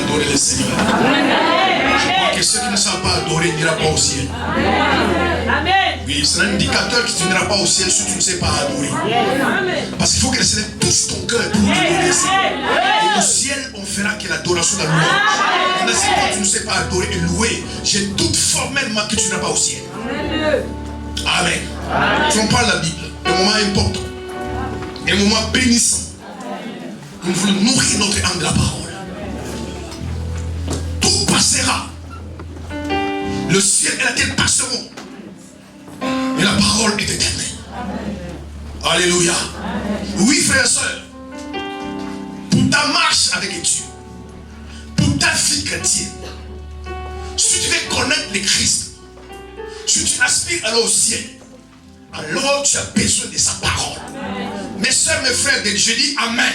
adorer le Seigneur. Je crois que ceux qui ne savent pas adorer n'iront pas au ciel. Oui, c'est un indicateur que tu n'iras pas au ciel si tu ne sais pas adorer. Parce qu'il faut que le Seigneur touche ton cœur pour adorer. Et au ciel, on fera que l'adoration de la louange. Et si toi tu ne sais pas adorer et louer, je doute formellement que tu n'iras pas au ciel. Amen. Tu en parles de la Bible. Un moment important. Un moment bénissant. Nous voulons nourrir notre âme de la parole. Tout passera. Le ciel et la terre passeront. Mais la parole est éternelle. Alléluia. Oui, frères et sœurs. Pour ta marche avec Dieu, pour ta vie chrétienne, si tu veux connaître le Christ, si tu aspires alors au ciel, alors tu as besoin de sa parole. Mes soeurs, mes frères, je dis Amen.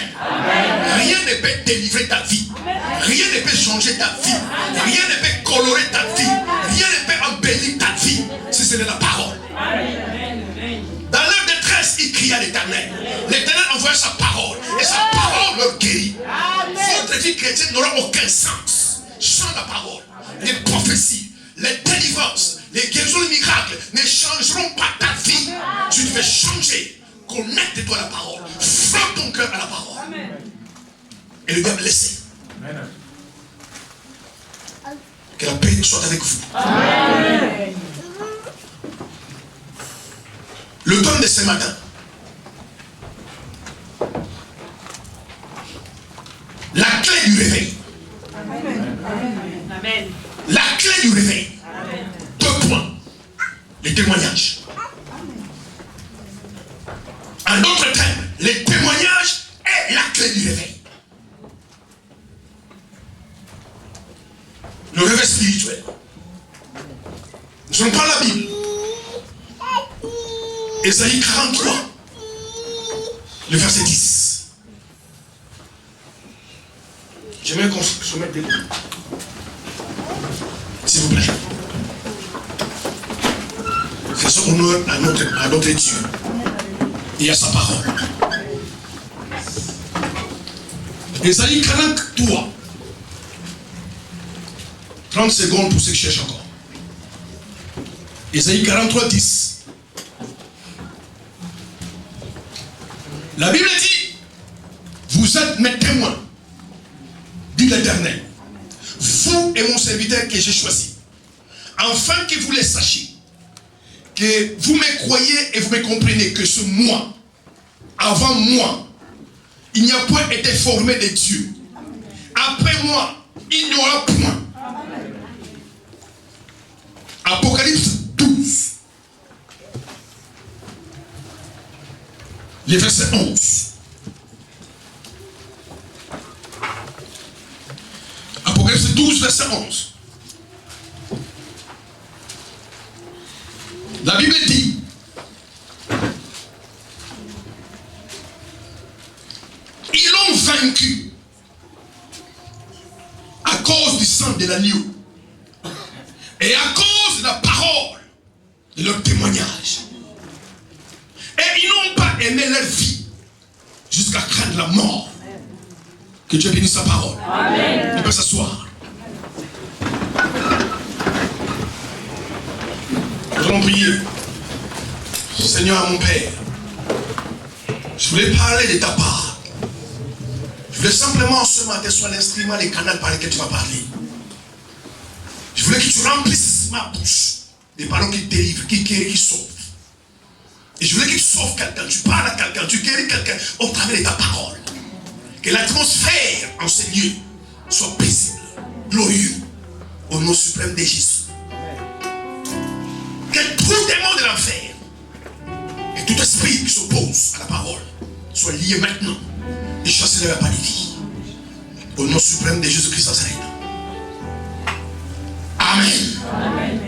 Rien ne peut délivrer ta vie. Rien ne peut changer ta vie. Rien ne peut colorer ta vie. Rien ne peut embellir ta vie si ce n'est la parole. Dans leur détresse, ils crient à l'Éternel. L'Éternel envoie sa parole. Et sa parole leur guérit. Votre vie chrétienne n'aura aucun sens sans la parole. Les prophéties, les délivrances, les guérisons, les miracles ne changeront pas ta vie. Tu devais changer. Connecte-toi à la parole. Frappe ton cœur à la parole. Et le diable laissez. Que la paix soit avec vous. Amen. Le thème de ce matin. La clé du réveil. Amen. La clé du réveil. Amen. 2 points. Les témoignages. Un autre thème, les témoignages est la clé du réveil. Le réveil spirituel. Nous sommes pas la Bible. Ésaïe 43, le verset 10. J'aimerais qu'on se mette debout. S'il vous plaît. Faisons honneur à notre Dieu et à sa parole. Ésaïe 43. 30 secondes pour ceux qui cherchent encore. Ésaïe 43, 10. La Bible dit, vous êtes mes témoins, dit l'Éternel, vous et mon serviteur que j'ai choisi, afin que vous le sachiez, que vous me croyez et vous me comprenez que ce moi, avant moi, il n'y a point été formé de Dieu. Après moi, il n'y aura point. Apocalypse 12. Le verset 11. Apocalypse 12, verset 11. La Bible dit, ils l'ont vaincu à cause du sang de l'agneau et à cause de la parole de leur témoignage. Et ils n'ont pas aimé leur vie jusqu'à craindre la mort. Que Dieu bénisse sa parole. Amen. On peut s'asseoir. Nous allons prier. Seigneur, mon Père, je voulais parler de ta part. Je voulais simplement ce matin soit l'instrument, les canaux par lesquels tu vas parler. Je voulais que tu remplisses ma bouche des paroles qui délivrent, qui guérissent, qui sauvent. Et je voulais que tu sauves quelqu'un, tu parles à quelqu'un, tu guéris quelqu'un au travers de ta parole. Que l'atmosphère en ces lieux soit paisible, glorieux, au nom suprême de Jésus. Que tout démon de l'enfer et tout esprit qui s'oppose à la parole soit lié maintenant et chassé de la part de vie. Au nom suprême de Jésus-Christ Nazareth. Amen. Amen.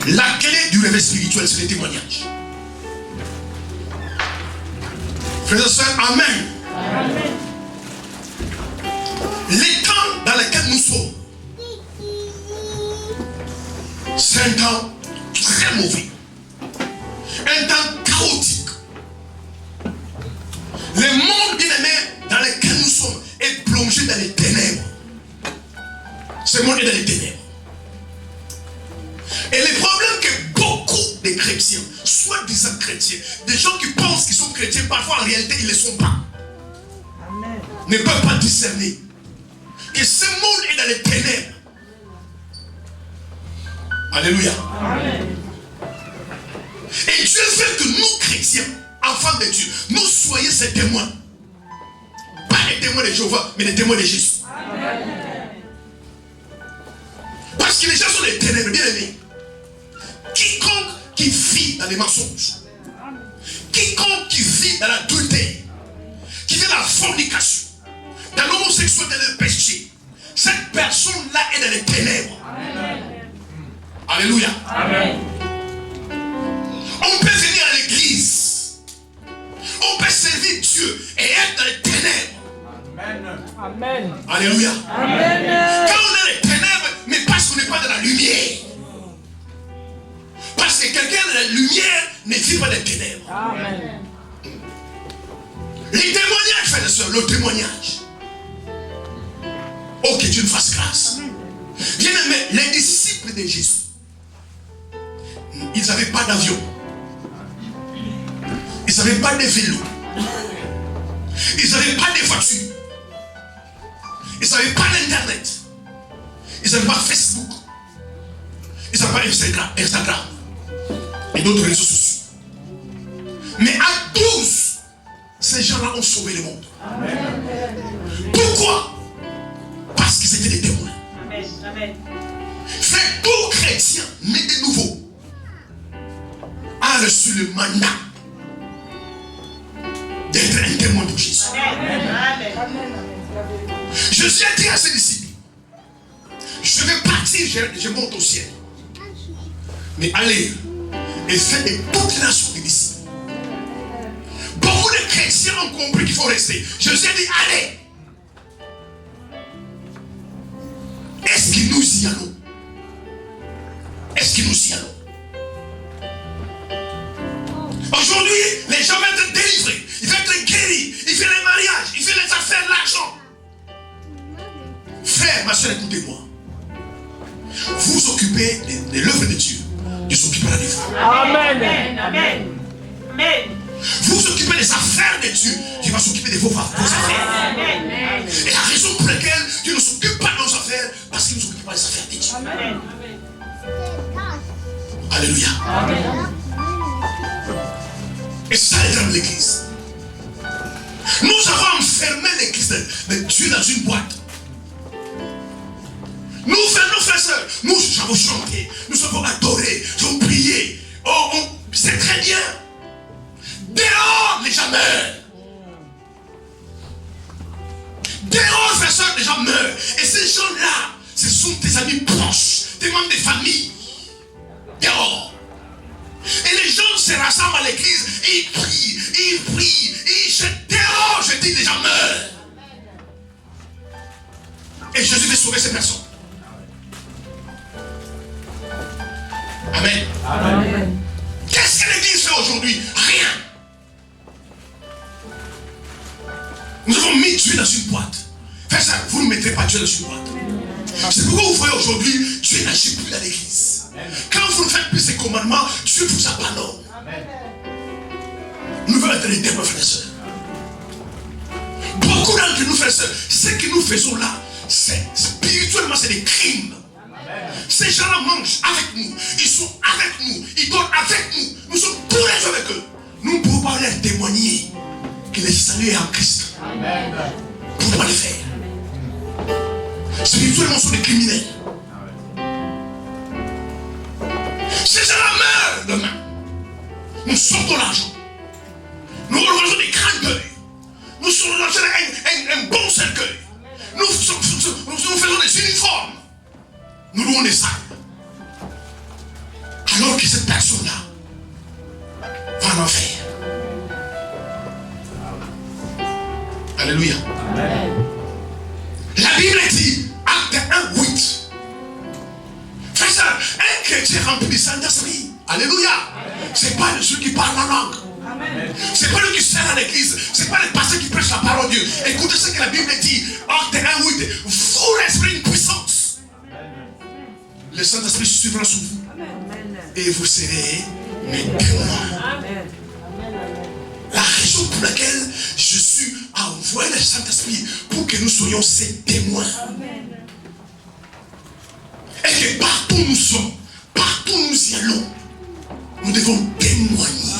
La clé du réveil spirituel, c'est les témoignages. Frères et sœurs, amen. Amen. Les temps dans lesquels nous sommes, c'est un temps très mauvais. Un temps chaotique. Le monde bien-aimé dans lequel nous sommes est plongé dans les ténèbres. Ce monde est dans les ténèbres. Et le problème que beaucoup de chrétiens, soi-disant chrétiens, des gens qui pensent qu'ils sont chrétiens, parfois en réalité ils ne le sont pas. Amen. Ne peuvent pas discerner que ce monde est dans les ténèbres. Alléluia. Amen. Et Dieu veut que nous, chrétiens, enfants de Dieu, nous soyons ces témoins. Pas les témoins de Jéhovah, mais les témoins de Jésus. Amen. Parce que les gens sont des ténèbres, bien aimés. Quiconque qui vit dans les mensonges, quiconque qui vit dans la dureté, qui vit dans la fornication, dans l'homosexualité, dans le péché, cette personne-là est dans les ténèbres. Amen. Alléluia. Amen. On peut venir à l'église, on peut servir Dieu et être dans les ténèbres. Amen. Amen. Alléluia. Amen. Quand on est dans les ténèbres, mais parce qu'on n'est pas dans la lumière. Parce que quelqu'un de la lumière ne vit pas des ténèbres. Amen. Les témoignages, frères et sœurs, le témoignage. Oh, que Dieu nous fasse grâce. Bien aimé, les disciples de Jésus, ils n'avaient pas d'avion. Ils n'avaient pas de vélo. Ils n'avaient pas de voiture. Ils n'avaient pas d'internet. Ils n'avaient pas Facebook. Ils n'avaient pas Instagram. Et d'autres réseaux sociaux. Mais à 12, ces gens-là ont sauvé le monde. Amen. Pourquoi? Parce qu'ils étaient des témoins. Amen. Amen. Fait tout chrétien, né de nouveau, a reçu le mandat d'être un témoin pour Jésus. Amen. Jésus a dit à ses disciples, je vais partir, je monte au ciel. Mais allez et faites de toutes les nations des disciples. Beaucoup de chrétiens ont compris qu'il faut rester. Jésus a dit, allez. Est-ce que nous y allons? Est-ce que nous y allons? Aujourd'hui, les gens vont être délivrés, ils vont être guéris, ils font les mariages, ils font les affaires, l'argent. Frère, ma soeur, écoutez-moi. Vous occupez de l'œuvre de Dieu. Dieu s'occupera de vous. Amen. Amen. Amen. Vous occupez des affaires de Dieu. Dieu va s'occuper de vos affaires. Amen. Et la raison pour laquelle Dieu ne s'occupe pas de nos affaires, parce qu'il ne s'occupe pas des affaires de Dieu. Amen. Alléluia. Amen. Et ça est dans l'église. Nous avons enfermé l'église de Dieu dans une boîte. Nous, frères et sœurs, nous avons chanté, nous avons adoré, nous avons prié. Oh, c'est très bien. Dehors, les gens meurent. Dehors, frères et sœurs, les gens meurent. Et ces gens-là, ce sont tes amis proches, tes membres de famille. Dehors. Et les gens se rassemblent à l'église, et ils prient, ils jettent dehors, je dis, les gens meurent. Et Jésus veut sauver ces personnes. Amen. Amen. Qu'est-ce que l'église fait aujourd'hui? Rien. Nous avons mis Dieu dans une boîte. Faites ça, vous ne mettrez pas Dieu dans une boîte. C'est pourquoi vous voyez aujourd'hui, Dieu n'agit plus dans l'église. Quand vous ne faites plus ses commandements, Dieu vous abandonne. Nous voulons être les témoins, frères et sœurs. Beaucoup d'entre nous, frères et sœurs, ce que nous faisons là, spirituellement, c'est des crimes. Ces gens-là mangent avec nous, ils sont avec nous, ils dorment avec nous, nous sommes tous les jours avec eux. Nous ne pouvons pas leur témoigner que le salut est en Christ. Amen. Nous ne pouvons pas le faire. Spirituellement, nous sommes des criminels. Ces gens-là meurent demain. Nous sortons l'argent. Nous organisons des grands deuils. Nous organisons un bon cercueil. Nous faisons des uniformes. Nous louons des salles. Alors que cette personne-là va en enfer. Alléluia. Amen. La Bible dit, acte 1, 8. Frère, ça, un chrétien rempli du Saint-Esprit. Alléluia. C'est pas celui qui parle en langue. C'est pas lui qui sert à l'église. C'est pas le pasteur qui prêche la parole de Dieu. Écoutez ce que la Bible dit. Acte 1, 8. Vous recevez une puissance. et vous serez mes témoins. La raison pour laquelle Jésus a envoyé le Saint-Esprit pour que nous soyons ses témoins. Et que partout nous sommes, partout nous y allons, nous devons témoigner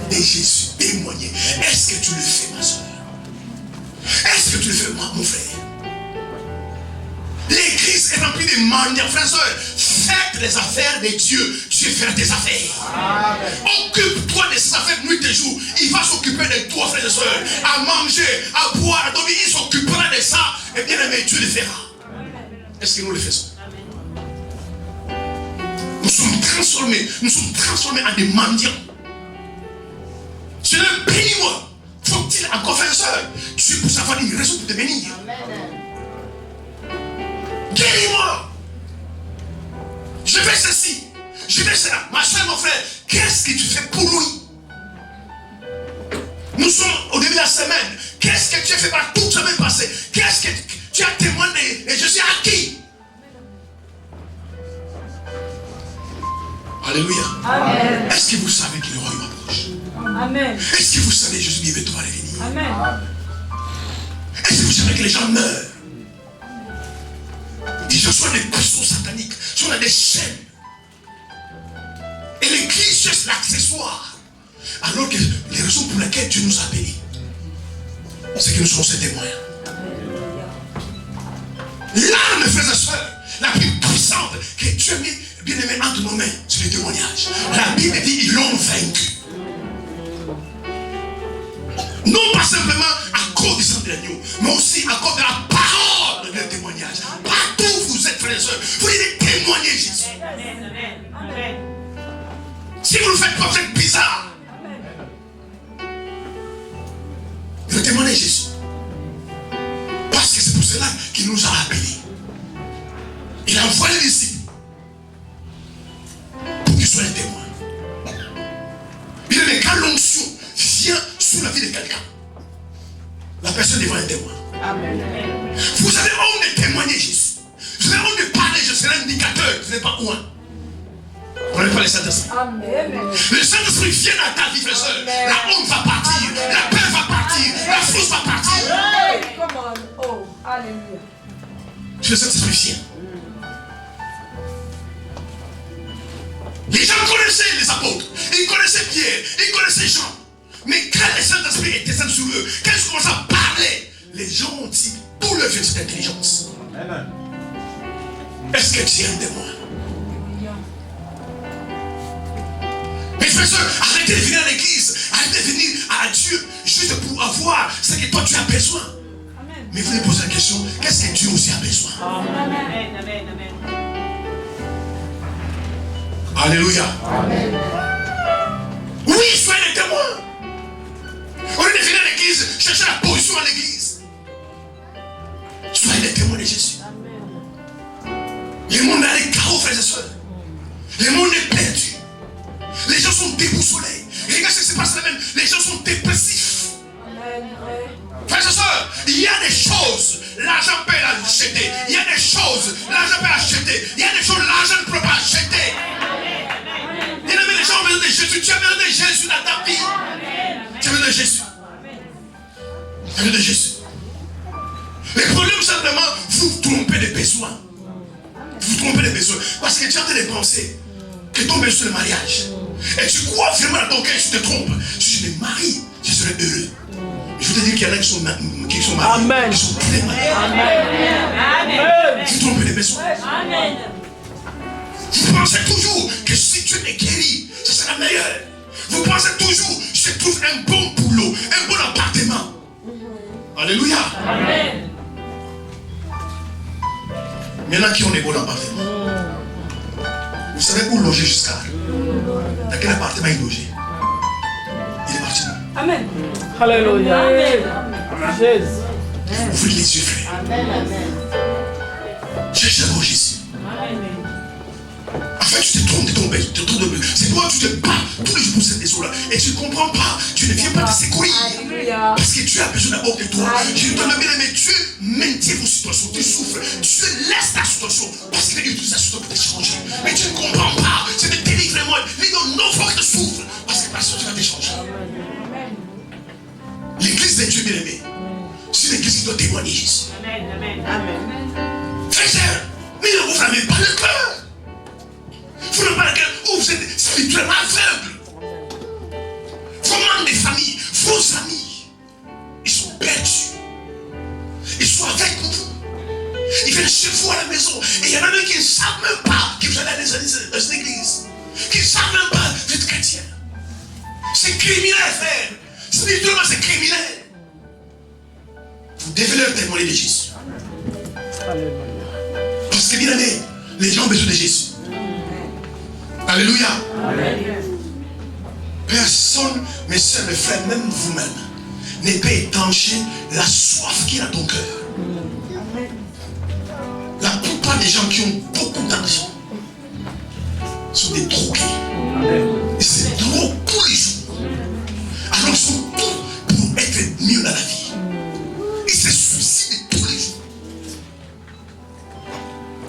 de Jésus, témoigner. Est-ce que tu le fais, ma soeur? Est-ce que tu le fais, mon frère? L'église est remplie de mendiants, frères et sœurs. Faites les affaires de Dieu. Dieu fait tes affaires. Occupe-toi de ses affaires nuit et jour. Il va s'occuper de toi, frères et sœurs. À manger, à boire, à dormir. Il s'occupera de ça. Et bien aimé, Dieu le fera. Est-ce que nous le faisons? Nous sommes transformés en des mendiants. Seigneur, bénis-moi. Faut-il encore, frères et sœurs? Dieu pour savoir une raison pour te bénir. Guéris-moi. Je fais ceci. Je fais cela. Ma soeur, mon frère, qu'est-ce que tu fais pour lui? Nous sommes au début de la semaine. Qu'est-ce que tu as fait par toute semaine passée? Qu'est-ce que tu as témoigné? Et je suis à qui? Alléluia. Amen. Est-ce que vous savez que le royaume approche? Amen. Est-ce que vous savez que Jésus bientôt va revenir? Amen. Est-ce que vous savez que les gens meurent? Ils sont des puissants sataniques, sont dans des chaînes. Et l'église cherche l'accessoire. Alors que les raisons pour lesquelles Dieu nous a bénis, c'est que nous sommes ses témoins. L'arme, frères et sœurs, la plus puissante que Dieu a mis bien aimé entre nos mains, c'est le témoignage. La Bible dit ils l'ont vaincu. Non pas simplement à cause du sang de l'agneau, mais aussi à cause de la parole de témoignage. Partout où vous êtes, frères et sœurs, vous devez témoigner Jésus. Amen. Si vous le faites pas, vous êtes bizarre. Vous témoignez Jésus. Parce que c'est pour cela qu'il nous a appelés. Il a envoyé les disciples pour qu'ils soient les témoins. Il dit, mais quand l'onction vient sur la vie de quelqu'un, la personne devient un témoin. Amen. Vous avez honte de témoigner Jésus. Vous avez honte de parler, je serai indicateur. Vous n'êtes pas loin. On n'est pas le Saint-Esprit. Le Saint-Esprit vient dans ta vie, frère et sœur. La honte va partir, la peur va partir, la force va partir. Oh, alléluia. Le Saint-Esprit vient. Les gens connaissaient les apôtres, ils connaissaient Pierre, ils connaissaient Jean. Mais quand le Saint-Esprit était descendu sur eux, quand ils commençaient à parler, les gens ont dit, tout le fait cette intelligence. Amen. Est-ce que tu es un témoin? Mes frères et sœurs, arrêtez de venir à l'église, arrêtez de venir à Dieu juste pour avoir ce que toi tu as besoin. Amen. Mais vous allez poser la question, qu'est-ce que Dieu aussi a besoin? Amen. Amen. Alléluia. Amen. Oui, soyez des témoins. Au lieu de venir à l'église, cherchez la position à l'église. Soyez des témoins de Jésus. Amen. Le monde a les chaos, frères et sœurs. Le monde est perdu. Les gens sont déboussolés. Regardez ce qui se passe là-même. Les gens sont dépressifs. Amen. Frères et sœurs, il y a des choses, l'argent peut l'acheter. Il y a des choses, l'argent peut acheter. Il y a des choses, l'argent ne peut pas acheter. Bien-aimés, les gens ont besoin de Jésus. Tu as besoin de Jésus dans ta vie. Tu as besoin de Jésus. Tu as besoin de Jésus. Le problème, simplement, vous trompez des besoins. Vous trompez des besoins. Parce que tu as en train de penser que ton besoin c'est le mariage. Et tu crois vraiment dans ton cœur, tu te trompes. Si je me marie, je serai heureux. Je veux te dire qu'il y en a qui sont mariés. Amen. Qui sont très mariés. Amen. Vous trompez des besoins. Amen. Vous pensez toujours que si tu es guéri, ce sera meilleur. Vous pensez toujours, je trouve un bon boulot, un bon appartement. Alléluia. Amen. Il y en a qui ont des bons appartements. Vous savez où loger jusqu'à? Dans quel appartement il logeait? Il est parti. Amen. Alléluia. Amen. Jésus. Ouvrez les yeux, frère. Amen. Cherchez à Jésus. Amen. Enfin, tu te trompes de ton bête. C'est toi, tu te bats tous les jours pour cette maison-là. Et tu ne comprends pas. Tu ne viens pas te secourir. Parce que Dieu a besoin d'abord de toi. Je te le bien, mais Dieu maintient vos situations. Tu souffres. Dieu laisse ta situation. Parce qu'il utilise la situation pour te changer. Mais tu ne comprends pas. C'est de délivrer moi. Les gens non faut que tu souffres. Parce que la situation va te changer. L'église de Dieu bien-aimé, c'est l'église qui doit témoigner Jésus. Frères, mais ne vous fermez pas le cœur. Vous n'avez pas le cœur où vous êtes spirituellement aveugle. Vos membres de famille, vos amis, ils sont perdus. Ils sont avec vous. Ils viennent chez vous à la maison. Et il y en a même qui ne savent même pas que vous allez dans une église. Qui ne savent même pas que vous êtes chrétien. C'est criminel, frère. Spirituellement, c'est criminel. Vous devez leur témoigner de Jésus. Parce que bien aimé, les gens ont besoin de Jésus. Alléluia. Personne, mes soeurs, mes frères, même vous-même, ne peut étancher la soif qui est dans ton cœur. La plupart des gens qui ont beaucoup d'argent sont des drogués. Ils se droguent tous les jours. Alors ils sont tout pour être mieux dans la vie. Ils se suicident tous les jours.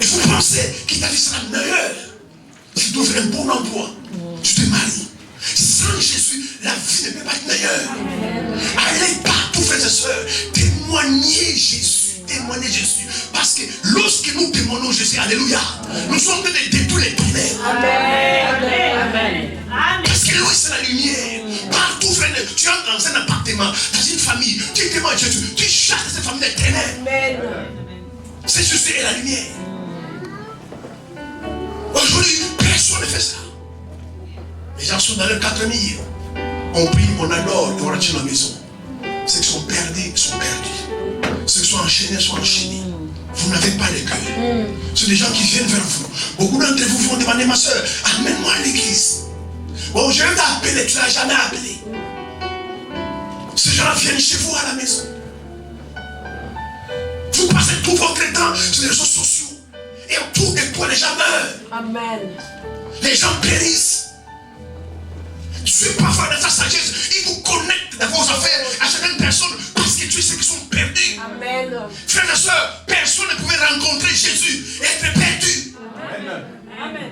Et vous pensez que ta vie sera meilleure. Tu dois faire un bon emploi. Tu te maries. Sans Jésus, la vie ne peut pas être meilleure. Allez partout, frères et sœurs. Témoignez Jésus. Témoignez Jésus. Parce que lorsque nous témoignons Jésus, alléluia, nous sommes en train de détruire les ténèbres. Amen. Parce que lui, c'est la lumière. Partout, frère, tu entres dans un appartement, dans une famille, tu témoignes Jésus. Tu chasses cette famille des ténèbres. C'est Jésus et la lumière. Aujourd'hui, personne ne fait ça. Les gens sont dans leur 4 000. On prie, on adore, et on rentre dans la maison. Ceux qui sont perdus, sont perdus. Ceux qui sont enchaînés, sont enchaînés. Vous n'avez pas le cœur. C'est des gens qui viennent vers vous. Beaucoup d'entre vous vont demander, ma soeur, amène-moi à l'église. Bon, je vais t'appeler, tu ne l'as jamais appelé. Ces gens viennent chez vous à la maison. Vous passez tout votre temps sur les réseaux sociaux. Et autour de toi, les gens meurent. Amen. Les gens périssent. Dieu, parfois, dans sa sagesse, il vous connecte dans vos affaires à certaines personnes parce que Dieu sait qu'ils sont perdus. Amen. Frères et sœurs, personne ne pouvait rencontrer Jésus et être perdu. Amen. Amen.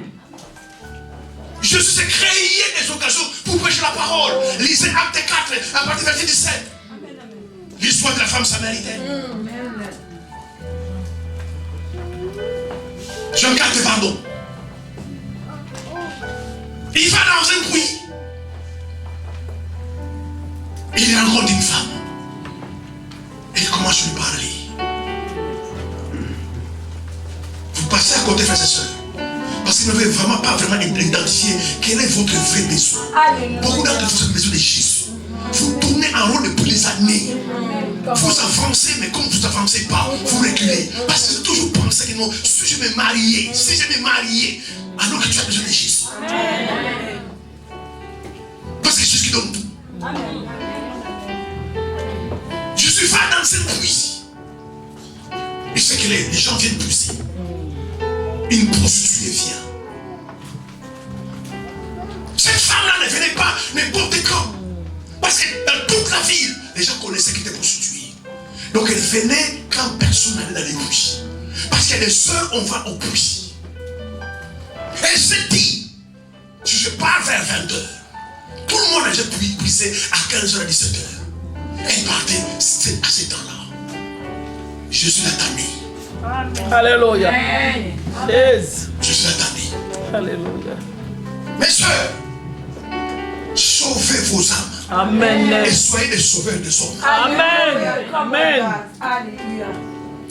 Jésus s'est créé des occasions pour prêcher la parole. Lisez Acte 4, à partir du verset 17. L'histoire de la femme samaritaine. Jean 4, pardon. Il va dans un puits. Il rencontre une femme. Et il commence à lui parler. Vous passez à côté, frères et sœurs. Parce qu'il ne veut vraiment pas identifier quel est votre vrai besoin. Beaucoup d'entre vous avez besoin de Jésus. Vous tournez en rond depuis des années. Vous avancez, mais comme vous n'avancez pas, vous reculez. Parce que vous toujours pensez que non, si je me mariais, alors que tu as besoin de Jésus. Parce que c'est Jésus qui donne tout. Jésus va dans cette puits. Et c'est que les gens viennent puiser. Une prostituée vient. Cette femme-là ne venait pas n'importe quand. Parce que dans toute la ville, les gens connaissaient qu'elle était prostituée. Donc elle venait quand personne n'allait dans les puits. Parce qu'il y a des heures, on va au puits. Elle s'est dit, si je pars vers 20h, tout le monde a déjà puisé à 15h à 17h. Elle partait à ce temps-là. Jésus l'attendait. Alléluia. Jésus l'attendait. Alléluia. Mes soeurs, sauvez vos âmes. Amen. Et soyez des sauveurs de son âme. Amen. Amen. Alléluia.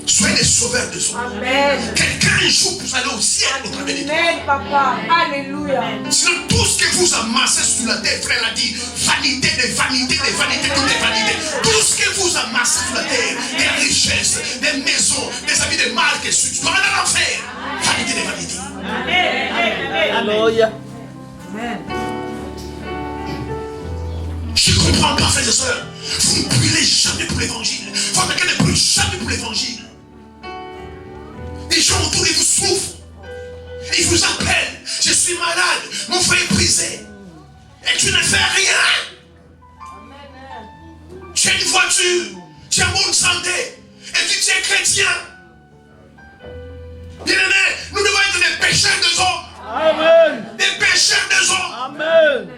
Soyez des sauveurs de son âme. Amen. Quelqu'un un jour vous allez au ciel au travers de toi. Amen, papa. Alléluia. Sinon tout ce que vous amassez sur la terre, frère l'a dit, vanité, des vanités, des vanités, toutes les vanités. Tout ce que vous amassez sur la terre, des richesses, des maisons, des habits de marque, tu dois aller dans l'enfer. Vanité des vanités. Alléluia. Amen. Je ne comprends pas, frères et sœurs. Vous ne brûlez jamais pour l'évangile. Votre cœur ne brûle jamais pour l'évangile. Les gens autour de vous souffrent. Ils vous appellent. Je suis malade. Mon frère est brisé. Et tu ne fais rien. Tu es voiture, tu es en bonne santé, et puis tu es chrétien. Bien-aimé, nous devons être des pécheurs des hommes. Amen. Des pécheurs des hommes. Amen.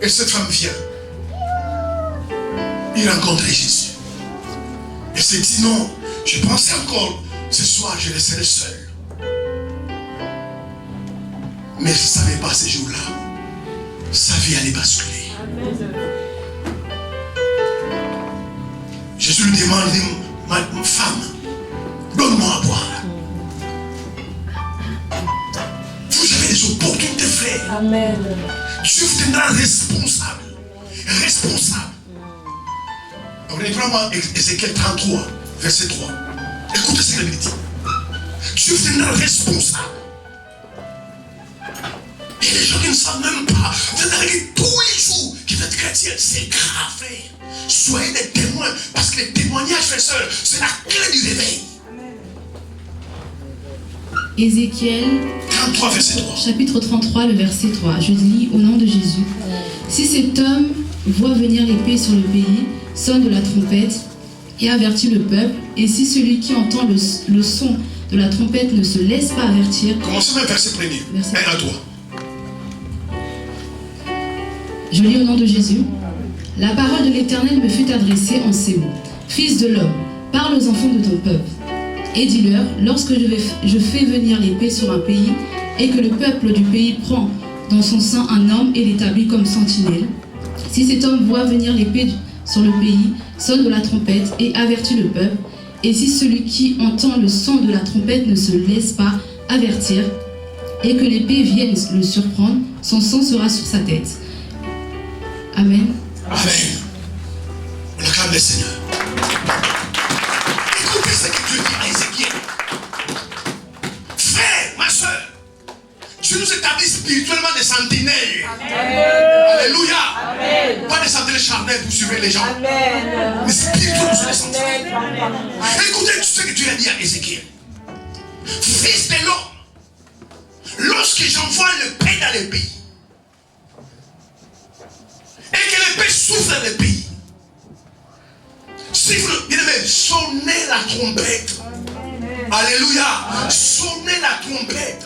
Et cette femme vient. Il rencontre Jésus. Et s'est dit non, je pensais encore, ce soir je laisserai seul. Mais je ne savais pas ce jour-là, sa vie allait basculer. Jésus lui demande, ma femme, donne-moi à boire. Vous avez des opportunités, frère. Amen. Dieu vous tiendra responsable. Responsable. Reprends-moi Ézéchiel 33, verset 3. Écoutez ce qu'il dit. Dieu vous tiendra responsable. Et les gens qui ne savent même pas, vous êtes arrivés tous les jours qui vous êtes chrétiens. C'est grave, frère. Soyez des témoins, parce que les témoignages, frères et sœurs, c'est la clé du réveil. Ézéchiel 33, verset 3. chapitre 33, le verset 3. Je lis au nom de Jésus. Si cet homme voit venir l'épée sur le pays, sonne de la trompette et avertit le peuple, et si celui qui entend le son de la trompette ne se laisse pas avertir. Commencez même verset premier. Verset 1 à 3. Je lis au nom de Jésus. La parole de l'Éternel me fut adressée en ces mots. Fils de l'homme, parle aux enfants de ton peuple. Et dis-leur, lorsque je fais venir l'épée sur un pays, et que le peuple du pays prend dans son sein un homme et l'établit comme sentinelle, si cet homme voit venir l'épée sur le pays, sonne de la trompette et avertit le peuple, et si celui qui entend le son de la trompette ne se laisse pas avertir, et que l'épée vienne le surprendre, son sang sera sur sa tête. Amen. Amen. On acclame le Seigneur. Écoutez ce que Dieu dit à Ézéchiel. Frère, ma soeur, Dieu nous établit spirituellement des sentinelles. Alléluia. Amen. Pas des sentinelles charnelles pour suivre les gens. Amen. Mais spirituellement, c'est des sentinelles. Amen. Écoutez ce que Dieu a dit à Ézéchiel. Fils de l'homme, lorsque j'envoie le paix dans les pays, et que l'épée souffle dans le pays, si vous sonnez la trompette. Alléluia. Sonnez la trompette.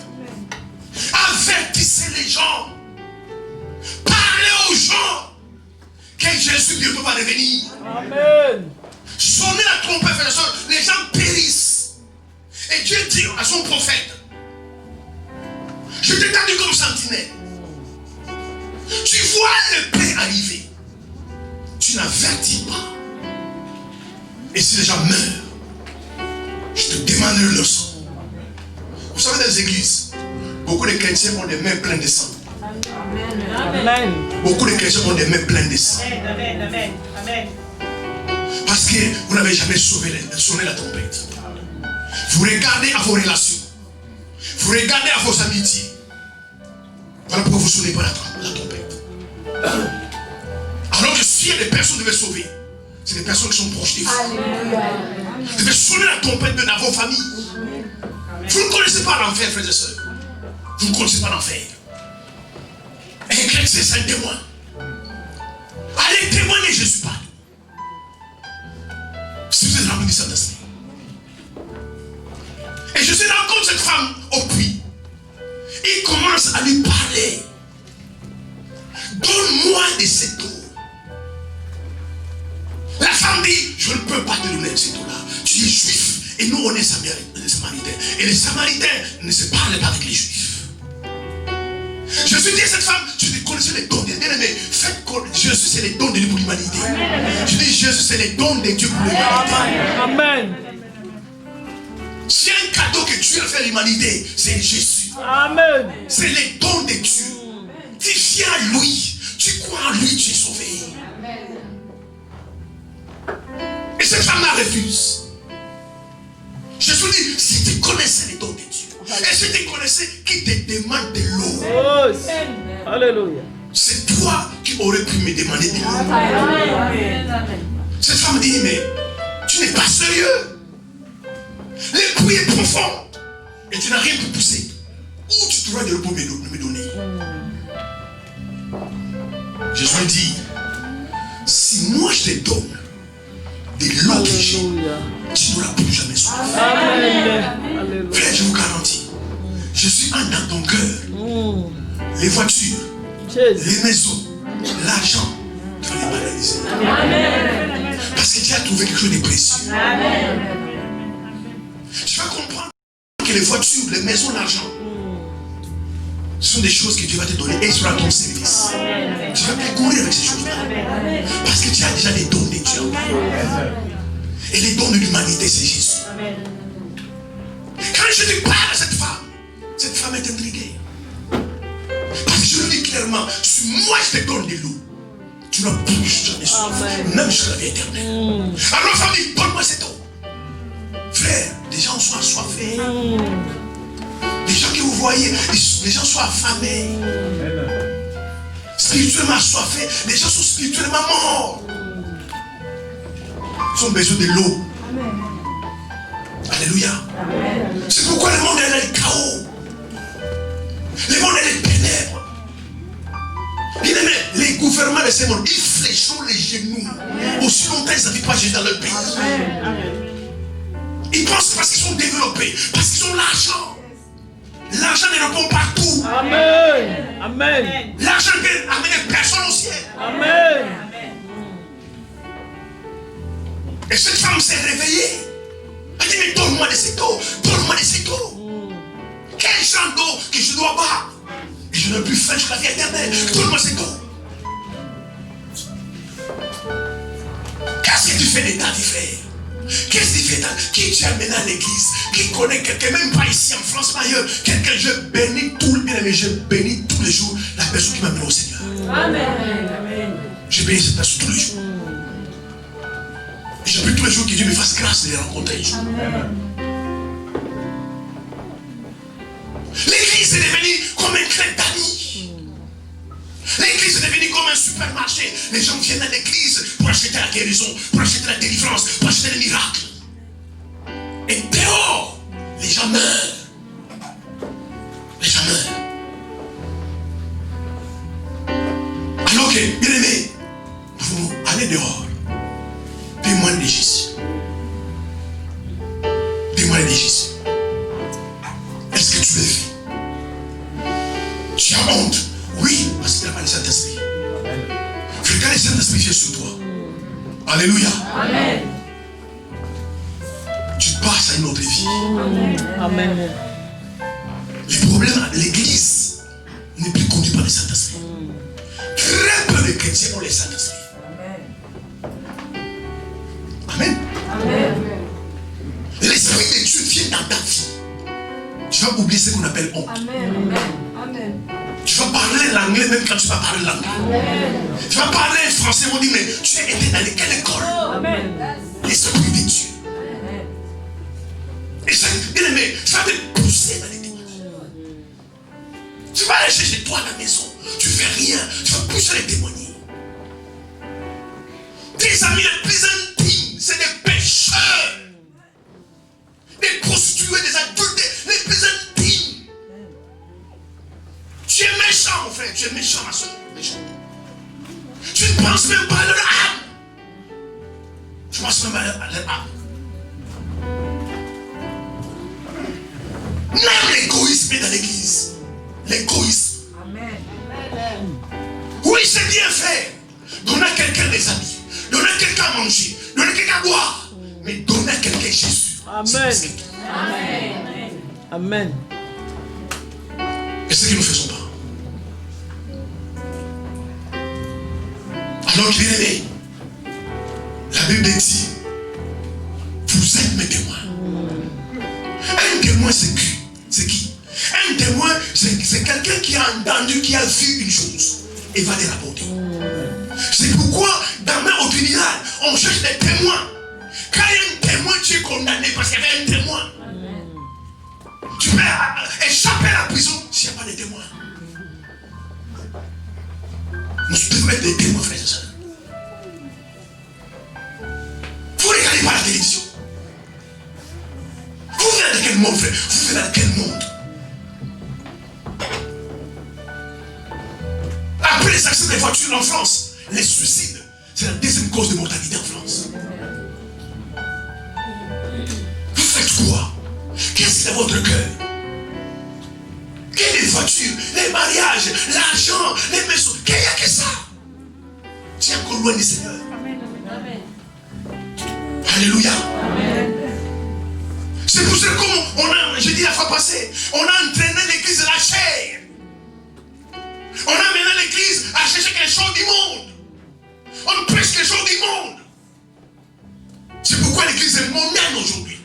Avertissez les gens. Parlez aux gens que Jésus bientôt va revenir. Amen. Sonnez la trompette, frères et sœurs, les gens périssent. Et Dieu dit à son prophète, je t'ai tendu comme sentinelle. Tu vois le paix arriver. Tu n'avertis pas. Et si les gens meurent, je te demanderai leur sang. Vous savez, dans les églises, beaucoup de chrétiens ont des mains pleines de sang. Amen. Beaucoup de chrétiens ont des mains pleines de sang. Amen. Amen. Amen. Parce que vous n'avez jamais sonné la trompette. Vous regardez à vos relations. Vous regardez à vos amitiés. Voilà pourquoi vous ne sonnez pas la trompette. Alors que s'il y a des personnes qui devaient sauver, c'est des personnes qui sont proches de vous. Vous devez sonner la trompette dans vos familles. Vous ne connaissez pas l'enfer, frères et sœurs. Vous ne connaissez pas l'enfer. Et chrétien, c'est un témoin. Allez témoigner Jésus partout. Si vous êtes rempli du Saint-Esprit. Et Jésus rencontre cette femme au puits. Il commence à lui parler. Donne-moi de cette eau. La femme dit, je ne peux pas te donner cette eau-là. Tu es juif et nous on est samaritains. Et les samaritains ne se parlent pas avec les juifs. Jésus dit à cette femme, tu connaissais les dons de Dieu. Faites connaître Jésus, c'est les dons de Dieu pour l'humanité. Je dis Jésus, c'est les dons de Dieu pour l'humanité. Amen. C'est un cadeau que Dieu a fait à l'humanité, c'est Jésus. Amen. C'est les dons de Dieu. Tu viens à lui, tu crois en lui, tu es sauvé. Et cette femme-là refuse. Jésus dit, si tu connaissais les dons de Dieu, et si tu connaissais qui te demande de l'eau, Oh, alléluia. c'est toi qui aurais pu me demander de l'eau. Cette femme dit, mais tu n'es pas sérieux. Le puits est profond et tu n'as rien pour pousser. Où tu trouveras de l'eau pour me donner? Jésus dit, Si moi je te donne de l'eau que j'ai, Alléluia. tu n'auras plus jamais soif. Amen. Alléluia. Frère, je vous garantis, je suis un dans ton cœur. Les voitures, Jésus. les maisons, l'argent, tu vas les banaliser. Parce que tu as trouvé quelque chose de précieux. Tu vas comprendre que les voitures, les maisons, l'argent, ce sont des choses que Dieu va te donner et sera ton service. Tu vas te courir avec ces choses-là. Parce que tu as déjà les dons de Dieu. Et les dons de l'humanité, c'est Jésus. Quand je te parle à cette femme est intriguée. Parce que je lui dis clairement, si moi je te donne de l'eau, tu n'as plus jamais soif, même jusqu'à la vie éternelle. Alors la femme dit, donne-moi cette eau. Frère, les gens sont assoiffés. Les gens que vous voyez, les gens sont affamés. Spirituellement assoiffés, les gens sont spirituellement morts. Ils ont besoin de l'eau. Alléluia. C'est pourquoi le monde est dans le chaos. Le monde est dans les ténèbres. Les gouvernements de ce monde, ils fléchent les genoux. Aussi longtemps ils n'arrivent pas Jésus dans leur pays. Ils pensent parce qu'ils sont développés, parce qu'ils ont l'argent. L'argent ne répond pas tout. Amen. Amen. L'argent peut amener personne au ciel. Amen. Et cette femme s'est réveillée. Elle dit, mais donne-moi de cette eau. Donne-moi de cette eau. Quel genre d'eau que je dois boire? Et je n'ai plus faim jusqu'à la vie éternelle. Donne-moi cette eau. Qu'est-ce que tu fais de ta vie, frère? Qu'est-ce que tu fais? Qui tu amènes à l'église? Qui connaît quelqu'un, même pas ici en France, mais ailleurs? Quelqu'un, je bénis tout le bien, mais je bénis tous les jours la personne qui m'amène au Seigneur. Amen. Je bénis cette personne tous les jours. Et je prie tous les jours que Dieu me fasse grâce de les rencontrer un jour. L'église est devenue comme un club d'amis. L'église est devenue comme un supermarché. Les gens viennent à l'église pour acheter la guérison, pour acheter la délivrance, pour acheter les miracles. Et dehors, les gens meurent. Les gens meurent. Alors que, bien aimé, vous allez dehors. Témoigne de Jésus. Témoigne de Jésus. Est-ce que tu le fais? Tu as honte? Oui, parce que tu n'as pas le Saint-Esprit. Quand le Saint-Esprit vient sur toi. Alléluia. Amen. Tu passes à une autre vie. Amen. Le problème, l'église n'est plus conduite par le Saint-Esprit. Très peu de chrétiens ont le Saint-Esprit. Amen. Amen. L'Esprit de Dieu vient dans ta vie. Tu vas oublier ce qu'on appelle honte. Amen. Amen. Tu vas parler l'anglais même quand tu vas parler l'anglais. Tu vas parler français, on dit, mais tu as été dans quelle école? Amen. L'Esprit de Dieu. Et ça, bien aimé, ça va te pousser dans les témoignages. Tu vas aller chez toi à la maison, tu fais rien, tu vas pousser les témoigner. Tes amis les plus intimes, c'est des pécheurs, des prostituées, des adultes, les plus intimes. Tu es méchant, mon frère, tu es méchant, ma soeur, méchant. Tu ne penses même pas à leur âme. Tu ne penses même pas à leur âme. Même l'égoïsme est dans l'église. L'égoïsme. Amen. Oui, c'est bien fait. Donner à quelqu'un des amis. Donner à quelqu'un à manger. Donner à quelqu'un à boire. Mais donner à quelqu'un Jésus. Amen. Amen. Et c'est ce que nous ne faisons pas. Alors qu'il est né, la Bible dit, vous êtes mes témoins. Un témoin, c'est qui? C'est qui? Un témoin, c'est quelqu'un qui a entendu, qui a vu une chose et va les rapporter. C'est pourquoi, dans ma opinion, on cherche des témoins. Quand il y a un témoin, tu es condamné parce qu'il y avait un témoin. Tu peux échapper à la prison s'il n'y a pas de témoins. Nous devons être des témoins, frères et sœurs. Vous ne regardez pas la télévision. Vous venez de quel monde, frère? Vous venez de quel monde? Après les accidents de voitures en France, les suicides, c'est la deuxième cause de mortalité en France. Vous faites quoi? Qu'est-ce qu'il y a dans votre cœur? Quelles les voitures, les mariages, l'argent, les maisons? Qu'il n'y a que ça? Tu es encore loin du Seigneur. Alléluia. C'est pour ça qu'on a, je dis la fois passée, on a entraîné l'église de la chair. On a mené l'église à chercher les choses du monde. On prêche les choses du monde. C'est pourquoi l'église est mondiale aujourd'hui.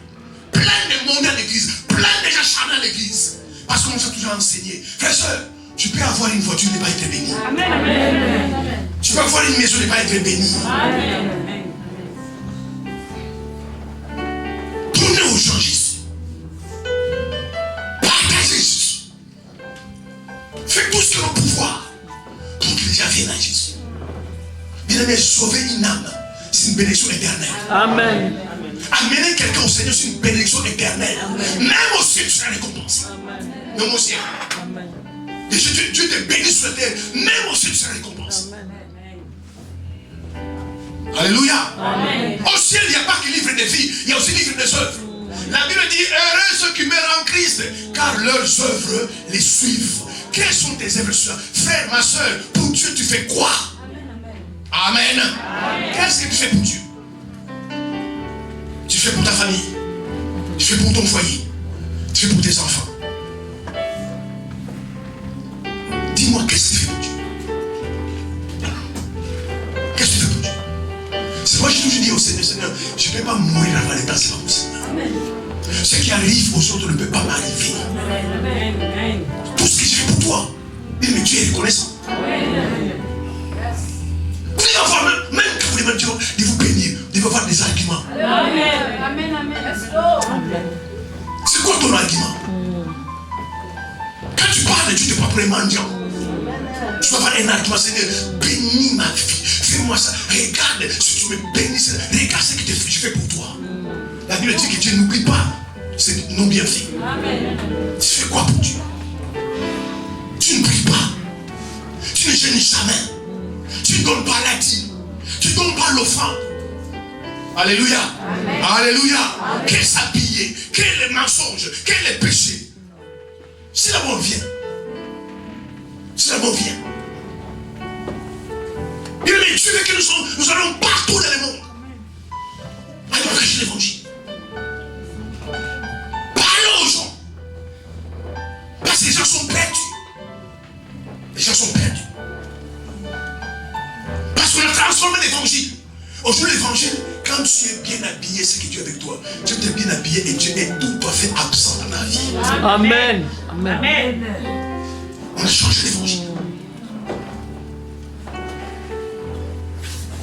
Plein de monde à l'église, plein de gens charnés à l'église. Parce qu'on s'est toujours enseigné. Frère et soeur, tu peux avoir une voiture et ne pas être béni. Amen. Amen. Tu peux avoir une maison et ne pas être béni. Amen. Tournez aux gens Jésus. Partagez Jésus. Faites tout ce que l'on pouvoir pour que les gens viennent à Jésus. Bien aimé, sauver une âme, c'est une bénédiction éternelle. Amen. Amener quelqu'un au Seigneur, c'est une bénédiction éternelle. Même au ciel, tu seras récompensé. Même au ciel. Et Dieu te bénit sur la terre, même au ciel, tu seras récompensé. Alléluia. Amen. Au ciel, il n'y a pas que livre de vie, il y a aussi livre des œuvres. La Bible dit, heureux ceux qui meurent en Christ, car leurs œuvres les suivent. Quelles sont tes œuvres, frère, ma soeur? Pour Dieu, tu fais quoi? Amen. Qu'est-ce que tu fais pour Dieu? Tu fais pour ta famille, tu fais pour ton foyer, tu fais pour tes enfants. Dis-moi, qu'est-ce que tu fais pour Dieu? Qu'est-ce que tu fais pour Dieu? C'est moi, j'ai toujours dit au Seigneur, Seigneur, je ne peux pas mourir avant les temps, c'est pas possible. Ce qui arrive aux autres ne peut pas m'arriver. Tout ce que je fais pour toi, mais Dieu est reconnaissant. Vous devez avoir, même quand vous demandez de vous bénir, vous devez avoir des arguments. Amen. C'est quoi ton argument? Quand tu parles de Dieu, tu ne parles pas pour les mendiants. Tu dois avoir un argument, Seigneur, bénis ma vie, fais-moi ça. Regarde, si tu me bénis, regarde ce que je fais pour toi. La Bible dit que Dieu n'oublie pas c'est non bien fait. Tu fais quoi pour Dieu? Tu ne pries pas, tu ne jeûnes jamais, tu ne donnes pas la dîme, tu ne donnes pas l'offrande. Alléluia. Amen. Alléluia. Quel s'habiller, quel mensonge, quel péché. Si l'amour vient, il est Dieu que nous allons partout dans le monde. Allons prêcher l'évangile. Parlons aux gens. Parce que les gens sont perdus. Parce qu'on a transformé l'évangile. Aujourd'hui, l'évangile, quand tu es bien habillé, c'est que Dieu est avec toi. Tu es bien habillé et Dieu est tout à fait absent dans ta vie. Amen. On a changé l'évangile.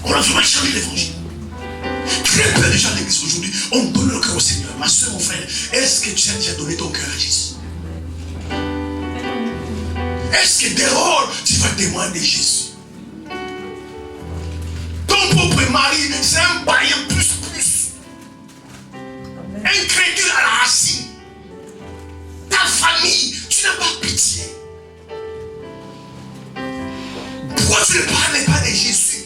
On a vraiment changé l'évangile. Très peu de gens de l'église aujourd'hui ont donné le cœur au Seigneur. Ma soeur, mon frère, est-ce que tu as déjà donné ton cœur à Jésus? Est-ce que dehors, tu vas demander Jésus? Ton propre mari, c'est un païen plus. Incrédule à la racine. Ta famille, tu n'as pas pitié. Pourquoi tu ne parles pas de Jésus?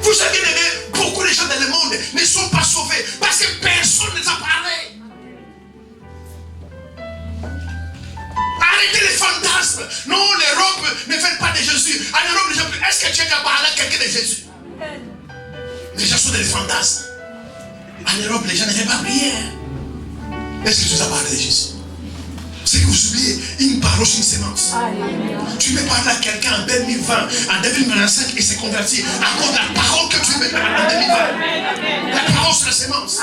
Vous savez, beaucoup de gens dans le monde ne sont pas sauvés parce que personne ne les a parlé. Arrêtez les fantasmes. Non, l'Europe ne fait pas de Jésus. En Europe, les gens, est-ce que tu as déjà parlé à quelqu'un de Jésus? Les gens sont des fantasmes. En Europe, les gens ne font pas prière. Est-ce que tu as parlé de Jésus? C'est que vous oubliez, une parole, c'est une sémence. Tu peux parler à quelqu'un en 2020, en 2025 et s'est converti à cause de la parole que tu veux mettre en 2020. La parole, c'est la sémence.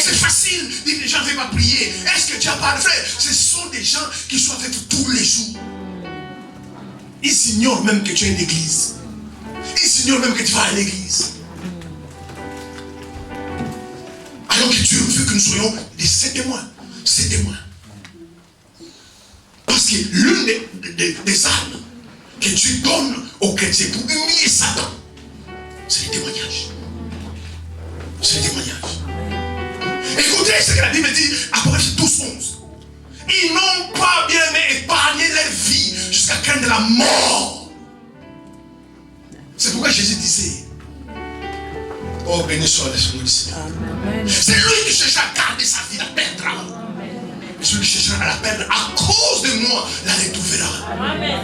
C'est facile, dire que les gens ne veulent pas prier. Est-ce que tu as parlé, frère? Ce sont des gens qui sont avec vous tous les jours. Ils ignorent même que tu es une église. Ils ignorent même que tu vas à l'église. Alors que Dieu veut que nous soyons des témoins. Ces témoins. Parce que l'une des armes que Dieu donne aux chrétiens pour humilier Satan, c'est le témoignage. C'est le témoignage. Écoutez ce que la Bible dit, Apocalypse 12:11. Ils n'ont pas bien aimé épargner leur vie jusqu'à craindre la mort. C'est pourquoi Jésus disait, oh, béni soit l'Esprit du Seigneur. C'est lui qui cherche à garder sa vie, la perdra. Et celui qui cherchera à la perdre à cause de moi, la retrouvera.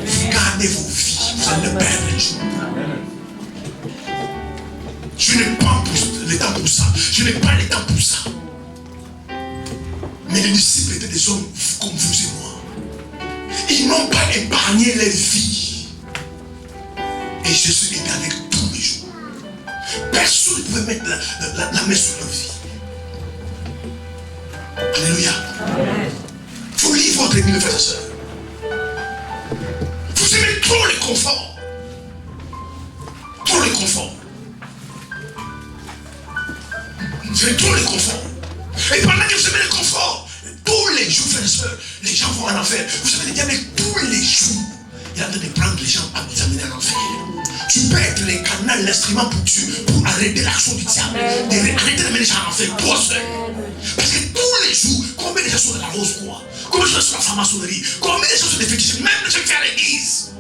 Vous gardez vos vies, vous allez le perdre un jour. Je n'ai pas le temps pour ça. Je n'ai pas le temps pour ça. Mais les disciples étaient des hommes comme vous et moi. Ils n'ont pas épargné leur vie. Et Jésus était avec tous les jours. Personne ne pouvait mettre la main sur leur vie. Alléluia. Vous lisez votre Bible, frères et sœurs. Vous aimez trop le confort. Trop le confort. Vous aimez trop le confort. Et pendant que vous aimez le confort, tous les jours, frères et sœurs, les gens vont en enfer. Vous savez, le diable, tous les jours, il est en train de prendre les gens à les amener en enfer. Tu peux être le canal, l'instrument pour arrêter l'action du diable. Arrêter d'amener les gens en enfer, toi seul. Parce que tous les jours, combien de gens sont dans la rose croix? Combien de gens sont dans la franc-maçonnerie? Combien de gens sont des fétichistes? Même les gens qui sont à l'église.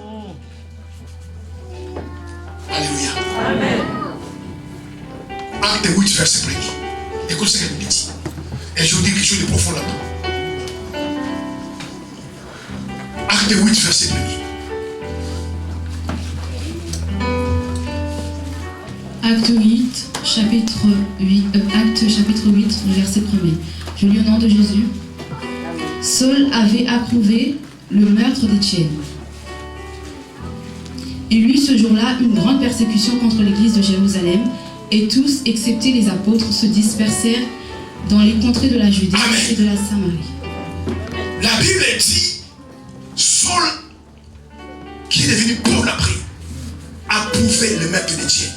Alléluia. Amen. Acte 8, verset 1er. Écoute ce qu'elle me dit. Et je vous dis quelque chose de profond là-dedans. Acte 8, verset 1er. Acte 8, chapitre 8, verset 1er. Je lis au nom de Jésus. Saul avait approuvé le meurtre d'Étienne. Il y eut ce jour-là une grande persécution contre l'église de Jérusalem, et tous, excepté les apôtres, se dispersèrent dans les contrées de la Judée et de la Samarie. La Bible dit, Saul, qui est devenu Paul après, approuvait le meurtre d'Étienne.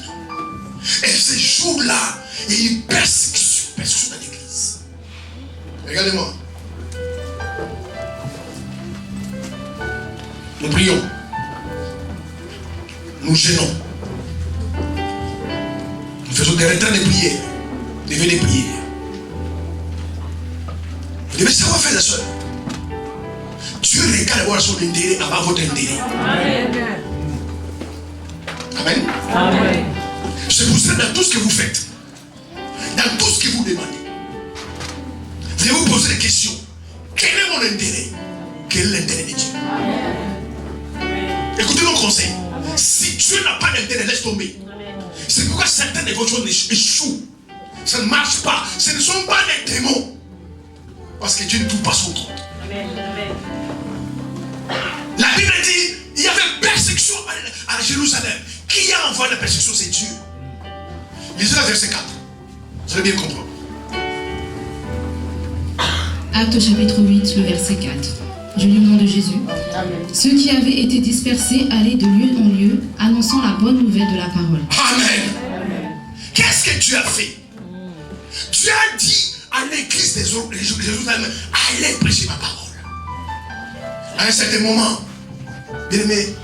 Et ce jour-là, il y a eu persécution dans l'église. Regardez-moi. Nous prions. Nous gênons. Nous faisons des retraits de prière. Des veillées de prière. Vous devez savoir faire la soeur. Dieu regarde avoir son intérêt avant votre intérêt. Amen. Amen. Amen. C'est pour ça, dans tout ce que vous faites, dans tout ce que vous demandez, vous devez vous poser des questions. Quel est mon intérêt? Quel est l'intérêt de Dieu? Écoutez mon conseil. Si Dieu n'a pas d'intérêt, laisse tomber. C'est pourquoi certaines de vos choses échouent. Ça ne marche pas. Ce ne sont pas des démons. Parce que Dieu ne trouve pas son compte. La Bible dit, il y avait persécution à Jérusalem. Qui a envoyé la persécution? C'est Dieu. Lisez le verset 4. Vous allez bien comprendre. Acte chapitre 8, le verset 4. Je lis au nom de Jésus. Ceux qui avaient été dispersés allaient de lieu en lieu, annonçant la bonne nouvelle de la parole. Amen. Qu'est-ce que Dieu a fait? Dieu a dit à l'église de Jérusalem, allez prêcher ma parole. À un certain moment, bien aimé,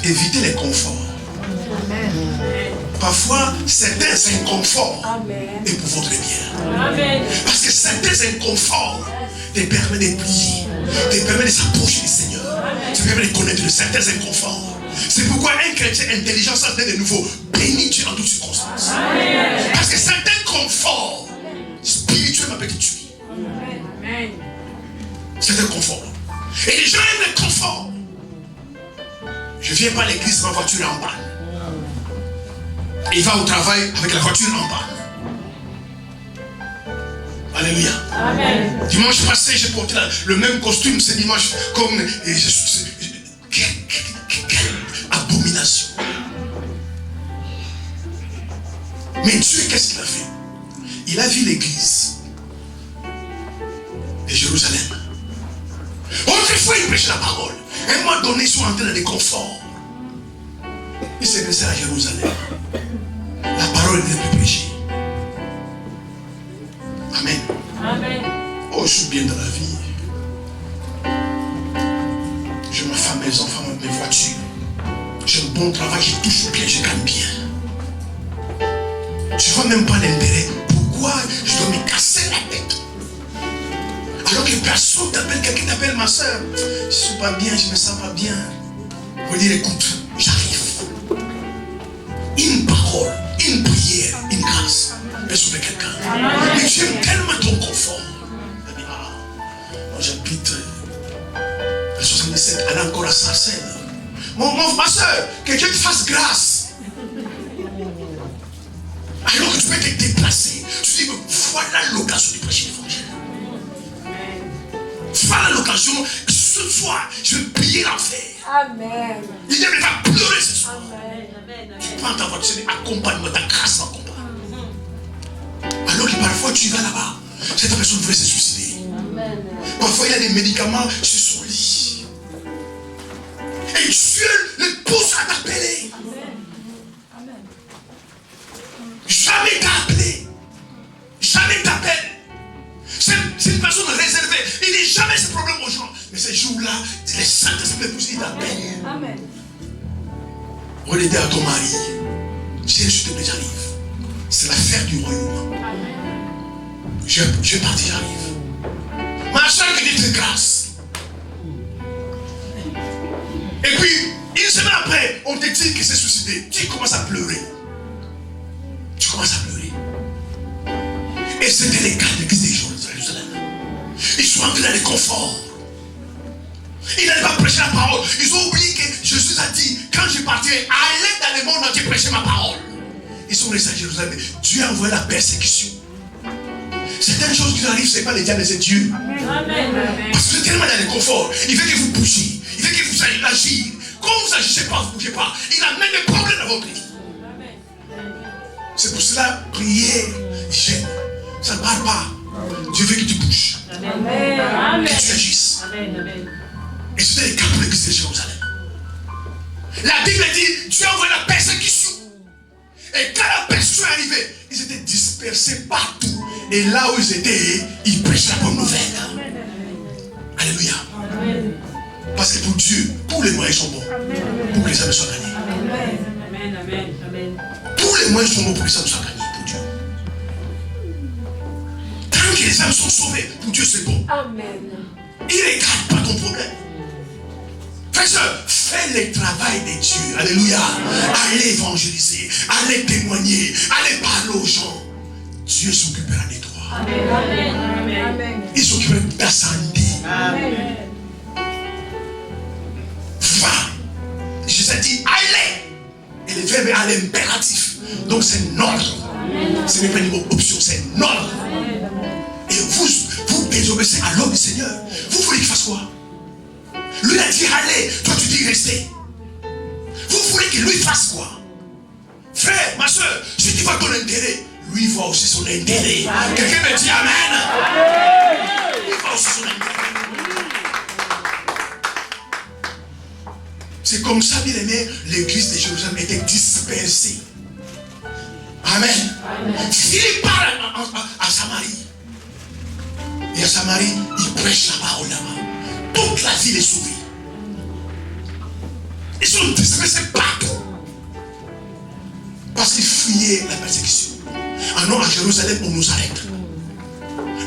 évitez les conforts. Parfois, certains inconforts est pour votre bien. Amen. Parce que certains inconforts te permettent de prier, te permettent de s'approcher du Seigneur, te permettent de connaître de certains inconforts. C'est pourquoi un chrétien intelligent s'attend de nouveau bénit Dieu en toutes circonstances. Parce que certains conforts spirituellement peuvent te tuer. Amen. Certains conforts. Et les gens aiment le confort. Je ne viens pas à l'église, ma voiture est en panne. Il va au travail avec la voiture en panne. Alléluia. Amen. Dimanche passé, j'ai porté le même costume ce dimanche comme... Quelle abomination. Mais Dieu, qu'est-ce qu'il a fait? Il a vu l'église de Jérusalem. Autrefois, il prêchait la parole. À un moment donné, ils sont entrés dans des conforts. Il s'est laissé à Jérusalem. La parole n'est plus prêchée. Amen. Amen. Oh, je suis bien dans la vie. J'ai ma femme, mes enfants, mes voitures. J'ai un bon travail, je touche bien, je gagne bien. Je ne vois même pas l'intérêt. Pourquoi je dois me casser la tête? Alors que personne t'appelle, quelqu'un t'appelle ma soeur. Je ne suis pas bien, je ne me sens pas bien. Vous dire, écoute, j'arrive. une parole, une prière, une grâce peut sauver quelqu'un. Mais tu aimes tellement ton confort. Moi j'habite à 77, elle a encore à Sarcelles. Ma soeur, que Dieu te fasse grâce. Alors que tu peux te déplacer, tu dis, voilà l'occasion de prêcher l'évangile. Voilà l'occasion, ce soir, je vais plier l'enfer. Amen. Il ne va pleurer ce soir. Amen. Tu prends ta voiture, accompagne-moi, ta grâce m'accompagne. Alors que parfois tu vas là-bas, cette personne voulait se suicider. Amen. Parfois il y a des médicaments sur son lit. Et Dieu le pousse à t'appeler. Jamais t'a appelé. Jamais t'appelle. C'est une personne réservée. Il dit jamais ce problème aux gens. Mais ces jours-là, les Saint-Esprit poussent, il t'appelle. Amen. Redis à ton mari. Chérie, s'il te plaît, j'arrive. C'est l'affaire du royaume. Je vais partir, j'arrive. Ma soeur, que Dieu te grâce. Et puis, une semaine après, on te dit qu'il s'est suicidé. Tu commences à pleurer. Tu commences à pleurer. Et c'était les cas de l'église de Jérusalem. Ils sont entrés dans le confort. Ils n'allaient pas prêcher la parole. Ils ont oublié que Jésus a dit, quand je partirai, allez dans le monde entier prêcher ma parole. Ils sont restés à Jérusalem. Dieu a envoyé la persécution. Certaines choses qui arrivent, ce n'est pas les diables, c'est Dieu. Amen. Parce que c'est tellement dans le confort. Il veut que vous bougiez. Il veut que vous alliez agir. Quand vous n'agissez pas, vous ne bougez pas. Il amène des problèmes dans votre vie. C'est pour cela, prier, jeûne. Ça ne parle pas. Dieu veut que tu bouges. Amen. Que tu agisses. Amen. Et c'était le cas pour l'église de Jérusalem. La Bible dit, Dieu a envoyé la persécution. Et quand la persécution est arrivée, ils étaient dispersés partout. Et là où ils étaient, ils prêchaient la bonne nouvelle. Alléluia. Parce que pour Dieu, tous les moyens sont bons pour que les âmes soient gagnées. Amen. Tous les moyens sont bons pour que les âmes soient gagnées pour Dieu. Tant que les âmes sont sauvées, pour Dieu c'est bon. Amen. Il ne regarde pas ton problème. Frère, fais le travail de Dieu. Alléluia. Allez évangéliser, allez témoigner, allez parler aux gens. Dieu s'occupera de toi. Amen. Il s'occupera de ta santé. Amen. Va. Jésus a dit allez. Et le verbe est à l'impératif. Donc c'est un ordre. Ce n'est pas une option, c'est un ordre. Et vous désobéissez à l'ordre du Seigneur. Vous voulez qu'il fasse quoi? Lui a dit allez, toi tu dis restez. Vous voulez que lui fasse quoi? Frère, ma soeur, si tu vois ton intérêt, lui voit aussi son intérêt. Quelqu'un me dit amen. Lui voit aussi son intérêt. C'est comme ça, bien aimé, l'église de Jérusalem était dispersée. Amen. Philippe parle à Samarie. Et à Samarie, il prêche la parole là-bas. Toute la ville est sauvée. Ils sont dispersés partout. Parce qu'ils fuyaient la persécution. Alors à Jérusalem, on nous arrête.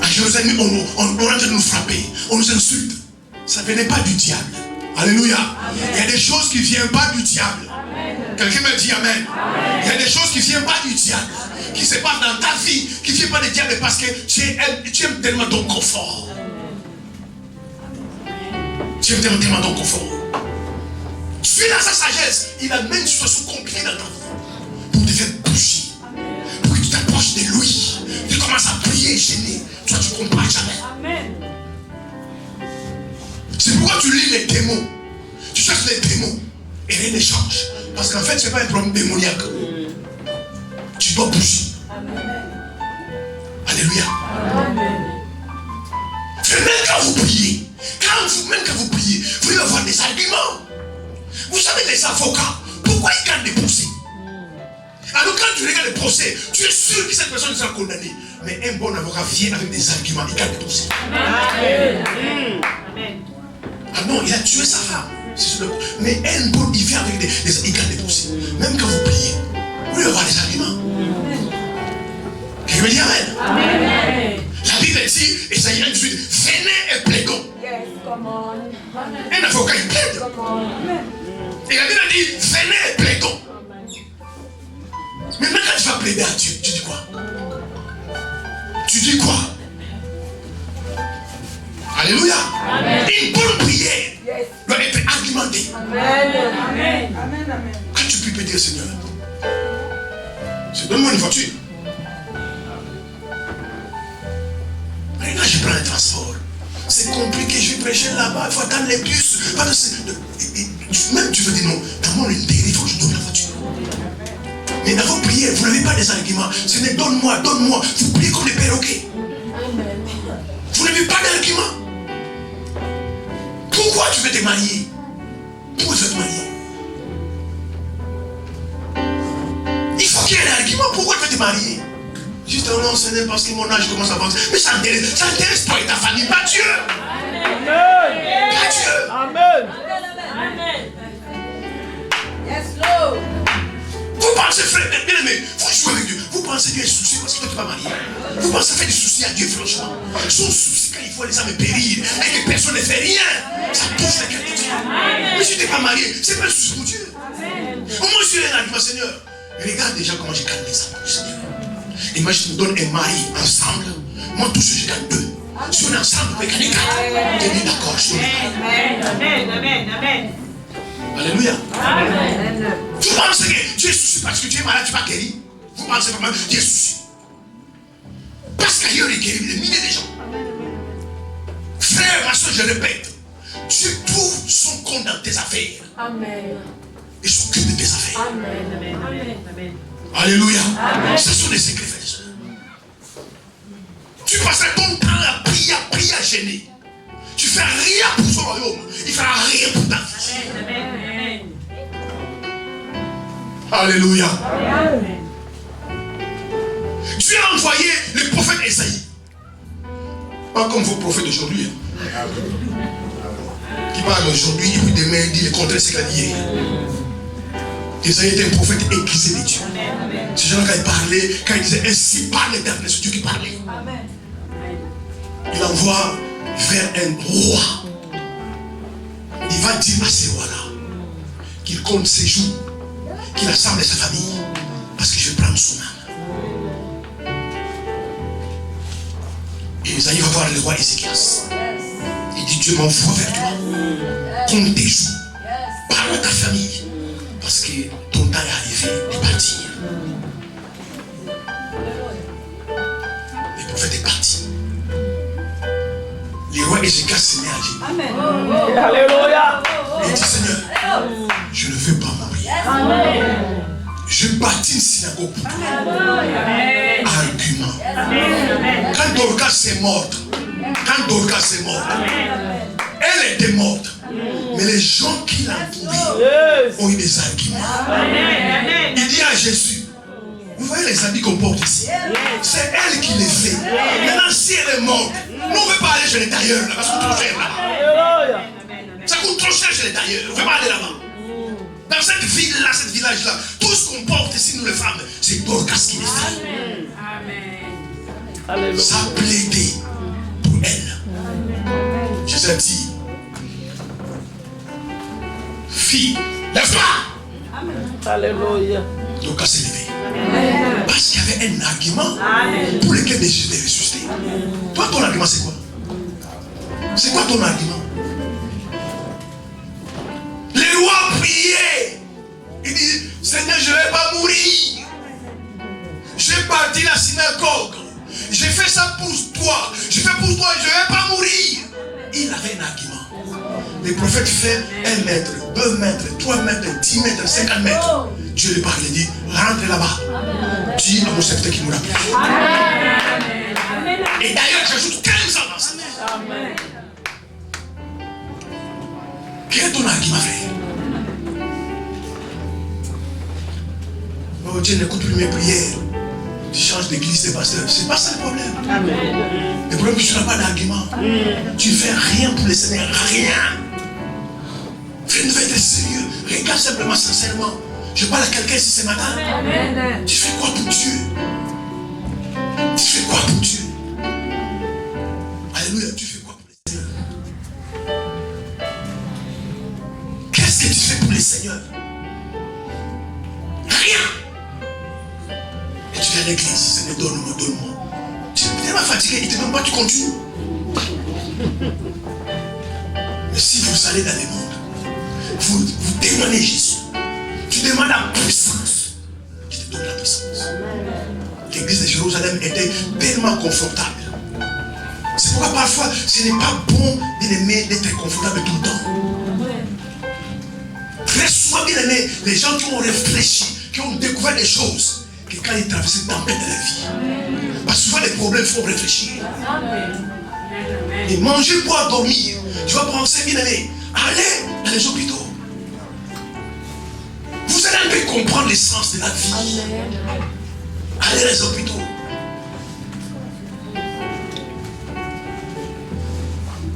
À Jérusalem, on est en train de nous frapper. On nous insulte. Ça ne venait pas du diable. Alléluia. Amen. Il y a des choses qui ne viennent pas du diable. Quelqu'un me dit amen. Il y a des choses qui ne viennent pas du diable. Qui se passent dans ta vie. Qui ne viennent pas du diable parce que tu aimes tellement ton confort. Tu aimes tellement ton confort. Tu es dans sa sagesse. Il amène une situation compliquée dans ta vie. Pour te faire bouger. Pour que tu t'approches de lui. Tu commences à prier et gêner. Toi tu ne comprends jamais. Amen. C'est pourquoi tu lis les démons. Tu cherches les démons. Et rien ne change. Parce qu'en fait, ce n'est pas un problème démoniaque. Tu dois bouger. Amen. Alléluia. Amen. Même quand vous priez, même quand vous priez, vous allez avoir des arguments. Vous savez, les avocats, pourquoi ils gagnent des procès? Alors quand tu regardes les procès, tu es sûr que cette personne sera condamnée. Mais un bon avocat vient avec des arguments, il gagne des procès. Amen. Ah non, il a tué sa femme. Mais un bon, il vient avec il gagne des procès. Même quand vous priez, vous allez avoir des arguments. Quelqu'un me dit amen. Amen. La Bible dit, Esaïe 1:18, venez et plaidons. Yes, come on. Un avocat, il plaide. Come on. Et la Bible dit, venez et plaidons. bébé à Dieu, tu dis quoi? Tu dis quoi? Alléluia. Amen. Une bonne prière doit être argumentée. Amen. Quand tu peux dire Seigneur, donne-moi une voiture. Maintenant je prends le transport. C'est compliqué, je vais prêcher là-bas, il faut attendre les bus. Même tu veux dire non, donne-moi une terre, il faut que je donne la voiture. Mais dans vos prières, vous n'avez pas des arguments. Seigneur, donne-moi, donne-moi. Vous priez comme des perroquets. Vous n'avez pas d'argument. Pourquoi tu veux te marier? Pourquoi tu veux te marier? Il faut qu'il y ait un argument. Pourquoi tu veux te marier? Juste un nom, Seigneur, parce que mon âge commence à avancer. Mais ça n'intéresse pas ta famille, pas Dieu. Amen. Pas Dieu. Amen. Yes, Lord. Vous pensez, frère, bien aimé, vous jouez avec Dieu. Vous pensez Dieu est souci parce que toi tu vas marier. Vous pensez faire des soucis à Dieu, franchement. Son souci quand il faut les âmes périr et que personne ne fait rien. Ça touche les cœurs de Dieu. Mais si tu n'es pas marié, c'est pas un souci pour Dieu. Moi, je suis un argument, Seigneur. Regarde déjà comment j'ai calmé ça, Seigneur. Imagine, tu me donnes un mari ensemble. Moi, tout ce que je gagne deux. Si on est ensemble, on peut gagner quatre. Tu es d'accord, je suis d'accord. Amen. Alléluia. Amen. Vous pensez que Dieu est souci parce que tu es malade, tu vas guérir? Vous pensez vraiment que Dieu est souci? Parce qu'ailleurs, il guérit des milliers de gens. Frère, ma soeur, je répète, Dieu trouve son compte dans tes affaires. Amen. Et s'occupe de tes affaires. Amen. Alléluia. Ce sont des secrets, frères et sœurs. Tu passes ton temps à prier, à gêner. Tu fais rien pour son royaume. Il fera rien pour ta vie. Alléluia. Dieu a envoyé le prophète Esaïe. Pas comme vos prophètes d'aujourd'hui. Qui parlent aujourd'hui et puis demain il dit le contraire ce qu'il a dit hier. Esaïe était un prophète aiguisé de Dieu. Ces gens quand il parlait, quand il disait ainsi parle l'Éternel, c'est Dieu qui parlait. Il envoie vers un roi. Il va dire à ces rois-là qu'il compte ses jours, qu'il assemble sa famille, parce que je vais prendre son âme. Et Esaïe va voir le roi Ézéchias. Il dit Dieu m'envoie vers toi. Compte tes jours. Parle à ta famille. Parce que ton temps est arrivé de partir. Le prophète est parti. Le roi Ézéchias se met à dire. Alléluia. Il dit Seigneur, je ne veux pas mourir. Je bâtis une synagogue pour toi. Argument. Quand Dorcas est morte, elle était morte. Mais les gens qui l'entouraient ont eu des arguments. Il dit à Jésus, vous voyez les habits qu'on porte ici, c'est elle qui les fait. Maintenant si elle est morte, nous on ne veut pas aller chez les tailleurs là, parce que c'est trop cher là-bas. Ça coûte trop cher chez les tailleurs, on ne veut pas aller là-bas. Dans cette ville-là, cet village-là, tout ce qu'on porte ici, nous les femmes, c'est Dorcas qui les fait. Ça plaidait pour elle. Jésus a dit, fille, lève-toi. Alléluia. Dorcas s'est levé. Parce qu'il y avait un argument pour lequel Jésus est ressuscité. Toi, ton argument, c'est quoi? C'est quoi ton argument? Les rois priaient. Il dit, Seigneur, je ne vais pas mourir. J'ai bâti la synagogue. J'ai fait ça pour toi. Je fais pour toi, je ne vais pas mourir. Il avait un argument. Les prophètes fait 1 mètre, 2 mètres, 3 mètres, 10 mètres, 50 mètres. Dieu lui parle et dit, rentre là-bas. Dis à mon serviteur qui nous rappelle. Et d'ailleurs, j'ajoute 15 ans dans ça. Quel est ton argument, frère? Oh, Dieu n'écoute plus mes prières. Tu changes d'église, de pasteur. C'est pas ça le problème. Le problème, c'est que tu n'as pas d'argument. Tu ne fais rien pour le Seigneur. Rien. Frère, ne veux être sérieux. Regarde simplement, sincèrement. Je parle à quelqu'un ici ce matin. Tu fais quoi pour Dieu? Tu fais quoi pour Dieu? Alléluia, tu fais quoi pour le Seigneur? Qu'est-ce que tu fais pour le Seigneur? Rien. Et tu à l'église. Seigneur, donne-moi, donne-moi. Tu es tellement fatigué, il ne te donne pas, tu continues. Mais si vous allez dans le monde, vous témoignez Jésus. Tu demandes la puissance. Qui te donne la puissance. L'église de Jérusalem était tellement confortable. C'est pourquoi parfois, ce n'est pas bon, bien aimé, d'être confortable tout le temps. Très souvent, bien aimé, les gens qui ont réfléchi, qui ont découvert des choses, que quand ils traversent une tempête de la vie, parce que souvent les problèmes font réfléchir. Et manger, boire, dormir, tu vas penser, bien aimé, allez dans les hôpitaux. Vous allez un peu comprendre l'essence de la vie. Allez dans les hôpitaux.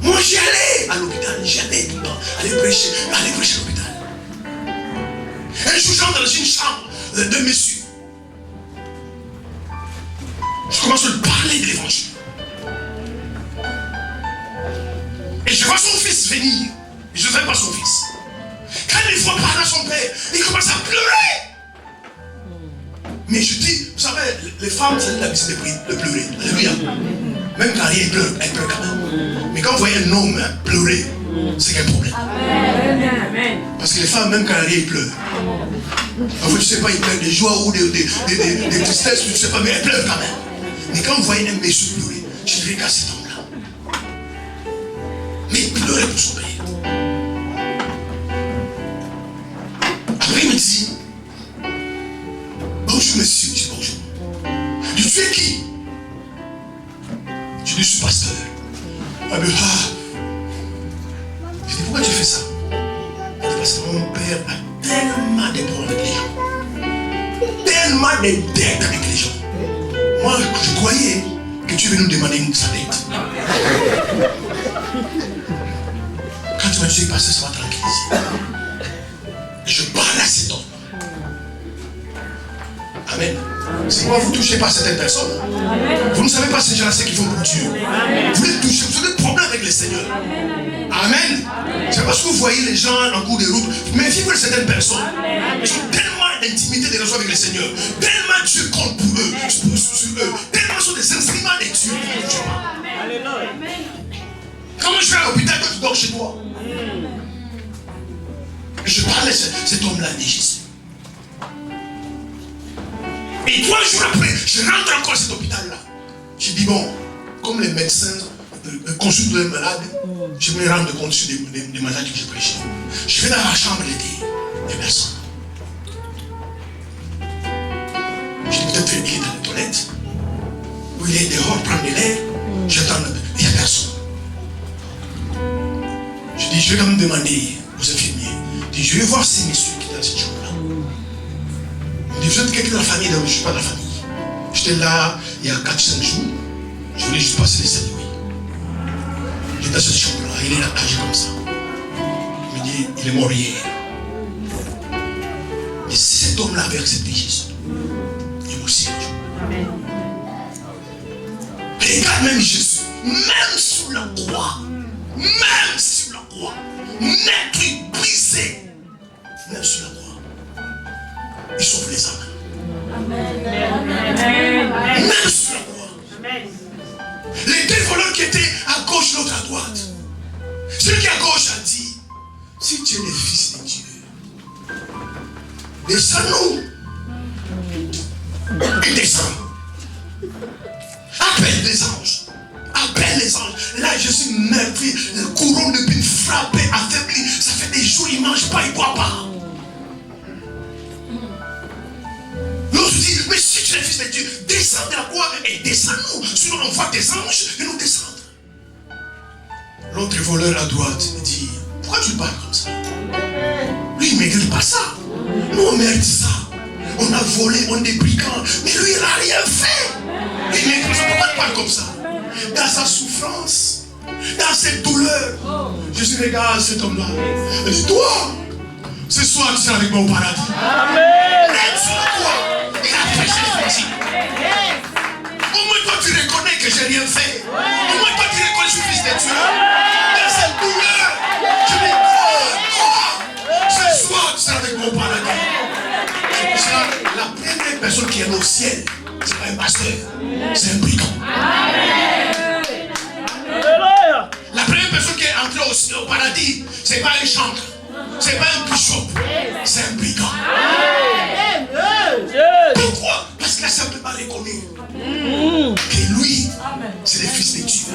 Moi j'y allais à l'hôpital, j'y allais tout le temps, aller prêcher à l'hôpital. Un jour j'entre dans une chambre de monsieur. Je commence à lui parler de l'évangile. Et je vois son fils venir. Et je ne veux pas son fils. Quand il voit parler à son père, il commence à pleurer. Mais je dis, vous savez, les femmes, c'est l'habitude de pleurer. Alléluia. Même quand elle pleure quand même. Mais quand vous voyez un homme pleurer, c'est qu'il y a un problème. Amen. Parce que les femmes, même quand elles pleurent. En fait, je ne sais pas, ils pleurent de joie ou de tristesse, je ne sais pas, mais elles pleurent quand même. Mais quand vous voyez un monsieur pleurer, je dis, regarde cet homme-là. Mais il pleurait pour son père. Après, il me dit, bonjour monsieur, je dis bonjour. Je dis, tu es qui? Je dis, je suis pasteur. Ah, mais je dis, pourquoi tu fais ça? Il dit, parce que mon père a tellement de problèmes avec les gens. Tellement de dettes avec les gens. Moi, je croyais que tu veux nous demander sa dette. Quand tu m'as dit, pasteur, ça va tranquille. Et je parle à cet homme. Amen. C'est pourquoi vous ne touchez pas certaines personnes. Vous ne savez pas ces gens-là ce qu'ils font pour Dieu. Vous les touchez, vous avez des problèmes avec le Seigneur. Amen. C'est parce que vous voyez les gens en cours de route. Méfiez-vous de certaines personnes. Ils ont tellement d'intimité de relations avec le Seigneur. Tellement Dieu compte pour eux. Tellement ils sont des instruments de Dieu. Quand je vais à l'hôpital, toi tu dors chez toi. Je parlais à cet homme-là de Jésus. Et 3 jours après, je rentre encore à cet hôpital-là. Je dis, bon, comme les médecins consultent les malades, je me rends compte sur des malades que j'ai prêché. Je vais dans la chambre des personnes. Je dis, peut-être qu'il est dans les toilettes. Ou il est dehors, prendre de l'air. J'attends, il n'y a personne. Je dis, je vais quand même demander aux infirmiers. Je dis, je vais voir ces messieurs qui sont dans cette chambre-là. Vous êtes quelqu'un de la famille, donc je ne suis pas de la famille. J'étais là il y a 4-5 jours. Je voulais juste passer les saluer. J'étais dans cette chambre-là, il est âgé comme ça. Il me dit, il est mort hier. Et si cet homme-là avait accepté Jésus, il est aussi un jour. Regarde même Jésus, même sous la croix, maître brisé, même sous la croix. Il sauve les âmes. Même sur la croix. Les 2 voleurs qui étaient à gauche, l'autre à droite. Celui qui est à gauche a dit, si tu es le fils de Dieu, descends-nous. Et descends. Appelle les anges. Appelle les anges. Là, je suis meurtri, le couronne de pine frappé, affaibli. Ça fait des jours, il ne mange pas, il ne boit pas. L'autre dit, mais si tu es le fils de Dieu, descends de la croix et descends-nous. Sinon on voit des anges et nous descendre. L'autre voleur à droite dit, pourquoi tu parles comme ça? Lui, il ne mérite pas ça. Nous, on mérite ça. On a volé, on est brigands. Mais lui, il n'a rien fait. Il mérite ça. Pourquoi tu parles comme ça? Dans sa souffrance, dans cette douleur, Jésus regarde cet homme-là. Il dit, toi, ce soir, tu seras avec moi au paradis. Amen. Même sur la croix, il a prêché l'évangile. Au moins, toi, tu reconnais que je n'ai rien fait. Au moins, toi, tu reconnais que je suis fils de Dieu. Dans cette douleur, je dis, crois. Ce soir, tu seras avec moi au paradis. C'est la première personne qui est au ciel. c'est pas un pasteur, c'est un brigand. Alléluia. La première personne qui est entrée au paradis, c'est pas un chanteur, c'est pas un bishop, c'est un brigand. Pourquoi? Parce qu'il a simplement reconnu que lui, c'est le fils de Dieu.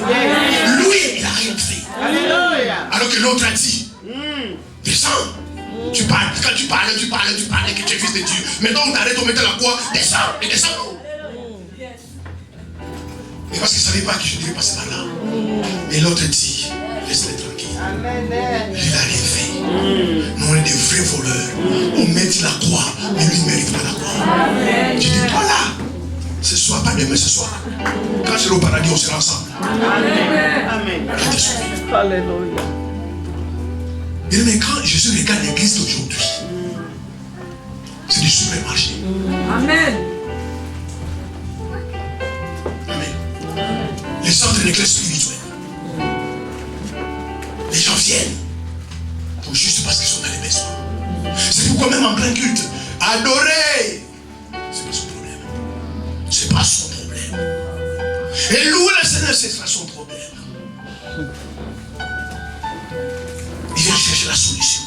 Lui, il n'a rien fait. Alors que l'autre a dit, descends. Tu parles, quand tu parlais que tu es fils de Dieu. Maintenant on t'arrête, on mettait la croix, descends, et descends. Mais parce qu'il ne savait pas que je devais passer par là. Mais l'autre dit, laisse-les tranquille. Il n'a rien fait. Nous on est des vrais voleurs. On met la croix, mais lui ne mérite pas la croix. Je dis, voilà. Ce soir, pas demain, ce soir. Quand je serai au paradis, on sera ensemble. Amen. Alléluia. Mais quand Jésus regarde l'église d'aujourd'hui, c'est du supermarché. Amen. Amen. Les centres de l'église spirituelle. Les gens viennent pour juste parce qu'ils sont dans les besoins. C'est pourquoi même en plein culte, adorer, c'est pas son problème. C'est pas son problème. Et louer le Seigneur, c'est pas son problème. Il vient chercher la solution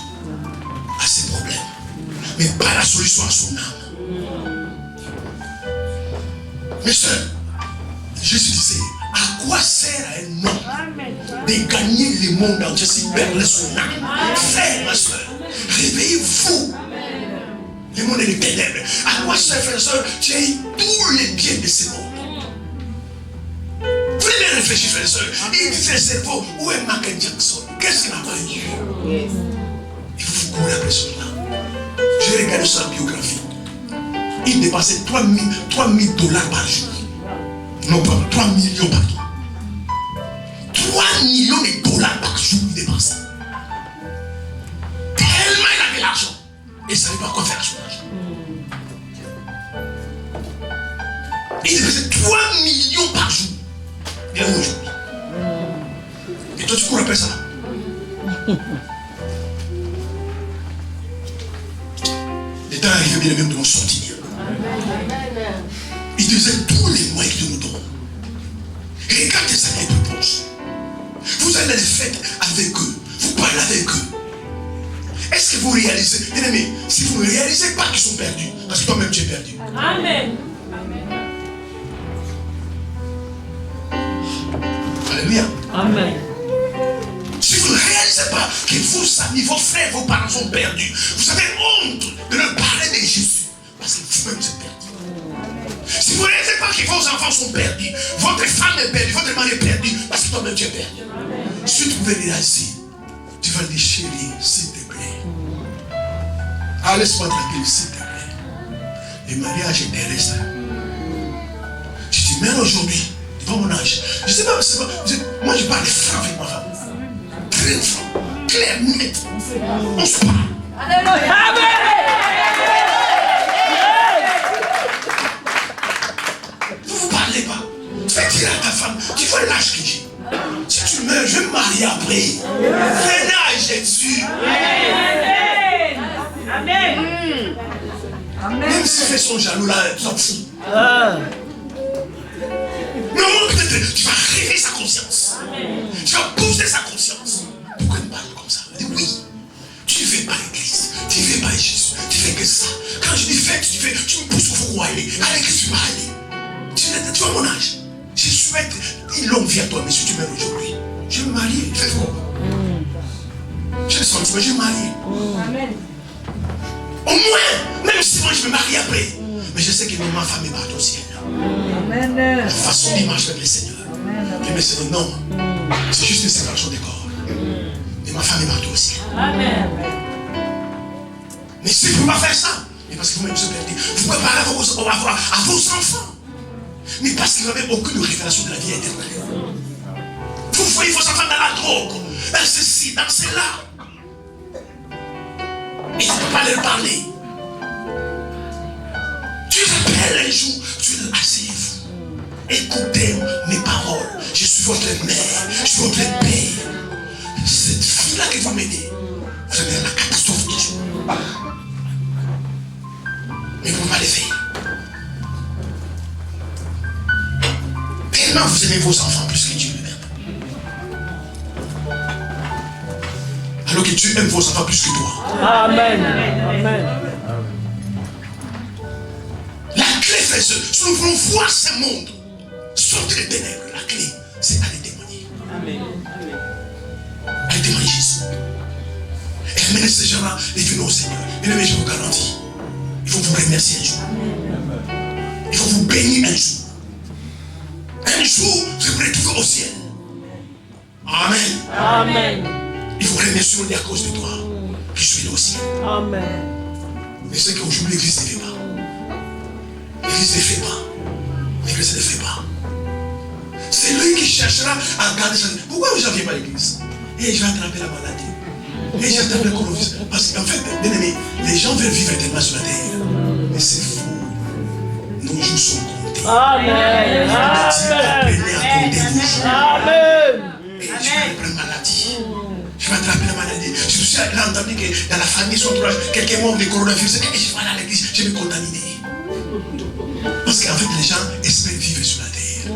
à ses problèmes, mais pas la solution à son âme. Mes soeurs, Jésus disait, à quoi sert à un homme de gagner le monde entier s'il perd son âme? Frère, ma soeur, réveillez-vous. Le monde est des ténèbres. À quoi sert, frère et soeur, tu as eu tous les biens de ce monde? Vous devez réfléchir, frère et soeur. Il dit le cerveau, où est Michael Jackson? Qu'est-ce qu'il n'a pas eu? Il faut courir après cela. J'ai regardé sa biographie. Il dépensait 3 000 $ par jour. Non, pas 3 millions par jour. 3 millions de dollars par jour il dépensait. Tellement il avait l'argent. Et il ne savait pas quoi faire avec son argent. Il dépensait 3 millions par jour. Et là aujourd'hui. Et toi tu cours après ça. Le temps arrivé, bien même de nous sortir. Il disait tous les moyens que nous donnons. Regardez ça les plus proches. Vous allez les fêtes avec eux. Vous parlez avec eux. Est-ce que vous réalisez, bien aimé, si vous ne réalisez pas qu'ils sont perdus, parce que toi-même tu es perdu. Amen. Alléluia. Amen. Si vous ne réalisez pas que vos amis, vos frères, vos parents sont perdus, vous avez honte de leur parler de Jésus. Parce que vous-même vous êtes perdus. Si vous ne réalisez pas que vos enfants sont perdus, votre femme est perdue, votre mari est perdu, parce que toi-même tu es perdu. Si tu pouvais réaliser, tu vas dire chérie, s'il te plaît. Ah, laisse-moi tranquille, s'il te plaît. Le mariage est terrestre. Je dis, même aujourd'hui, devant mon âge, je ne sais pas, moi je parle franc avec ma femme. Très franc, clair, net. On se parle. Alléluia. Vous ne parlez pas. Tu vas dire à ta femme, tu vois l'âge que j'ai. Si tu meurs, je vais me marier après. Venez à Jésus. Amen. Même s'il fait son jaloux là, tu s'en fous. Mais au moins peut-être tu vas réveiller sa conscience. Tu vas booster sa conscience. Pourquoi il parle comme ça? Il dit oui. Tu ne fais pas l'église. Tu ne fais pas Jésus. Tu fais que ça. Quand je dis fête, tu me pousses pour où aller. Allez, que tu vas aller. Tu vois mon âge. Je souhaite une longue vie à toi, mais si tu meurs aujourd'hui, je vais me marier. Faites quoi? J'ai le sentiment, je vais me marier. Amen. Au moins, même si moi je me marie après, mais je sais que ma femme est partie au ciel. Amen. La façon d'image avec le Seigneur. Mais le Seigneur, non. C'est juste une séparation des corps. Mais ma femme est partie au ciel. Amen. Mais si vous ne pouvez pas faire ça, mais parce que vous-même vous êtes perdu, vous pouvez parler à vos enfants. Mais parce qu'ils n'avaient aucune révélation de la vie éternelle. Vous voyez vos enfants dans la drogue, dans ceci, dans cela. Et tu ne peux pas leur parler. Tu rappelles un jour, tu dis, asseyez-vous. Écoutez mes paroles. Je suis votre mère, je suis votre père. Cette fille-là qui va m'aider, vous allez la catastrophe toujours. Mais vous ne pouvez pas les faire. Tellement vous aimez vos enfants plus que Dieu lui-même. Alors que Dieu aime vos enfants plus que toi. Amen. Amen. La clé, frère, si nous voulons voir ce monde sortir des ténèbres, la clé, c'est aller témoigner. Amen. Aller témoigner Jésus. Et amener ces gens-là et venir au Seigneur. Bien aimé, je vous garantis, ils vont vous remercier un jour. Ils vont vous bénir un jour. Un jour, vous pourrez trouver au ciel. Amen. Amen. Ils vous remercieront à cause de toi que je suis là au ciel. Amen. Mais c'est qu'aujourd'hui, l'église ne fait pas. L'église ne fait pas. L'église ne fait pas. C'est lui qui cherchera à garder sa vie. Pourquoi les gens ne viennent pas à l'église? Et je vais attraper la maladie. Et j'ai attrapé le coronavirus. Parce qu'en fait, bien aimé, les gens veulent vivre éternellement sur la terre. Mais c'est faux. Nos jours sont comptés. Amen. Apprenez à compter vos jours. Amen. Et je vais attraper la maladie. Je vais attraper la maladie. Je suis là entendu que dans la famille, son entourage, quelqu'un mort de coronavirus. Et je vais aller à l'église, je vais me contaminer. Parce qu'en fait, les gens espèrent vivre sur la terre.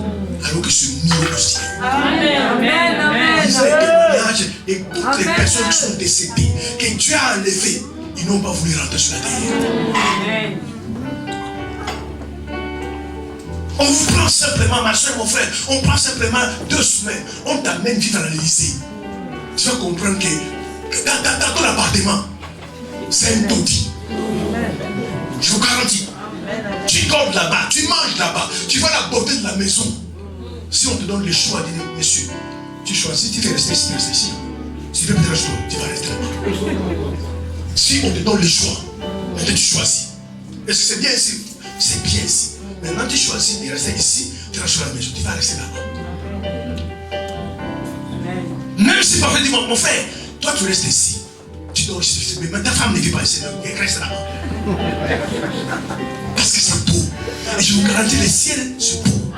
Alors que c'est mieux au ciel. Amen. Amen. Ils ont des témoignages et toutes les personnes qui sont décédées, que Dieu a enlevées, ils n'ont pas voulu rentrer sur la terre. Amen. On vous prend simplement, ma soeur, mon frère, on prend simplement 2 semaines, on t'amène vivre à l'Élysée. Tu vas comprendre que dans ton appartement, c'est un taudis. Je vous garantis. Tu dors là-bas, tu manges là-bas, tu vois la beauté de la maison. Si on te donne le choix, dis monsieur, tu choisis, tu veux rester ici, tu restes ici. Si tu veux peut-être rester, tu vas rester là-bas. Si on te donne le choix, maintenant tu choisis. Est-ce que c'est bien ici? C'est bien ici. Maintenant tu choisis de rester ici, tu restes sur la maison, tu vas rester là-bas. Même si parfois dit mon frère, toi tu restes ici, tu dors ici, mais ta femme ne vit pas ici, elle reste là-bas. Parce que c'est beau. Et je vous garantis, le ciel, c'est beau.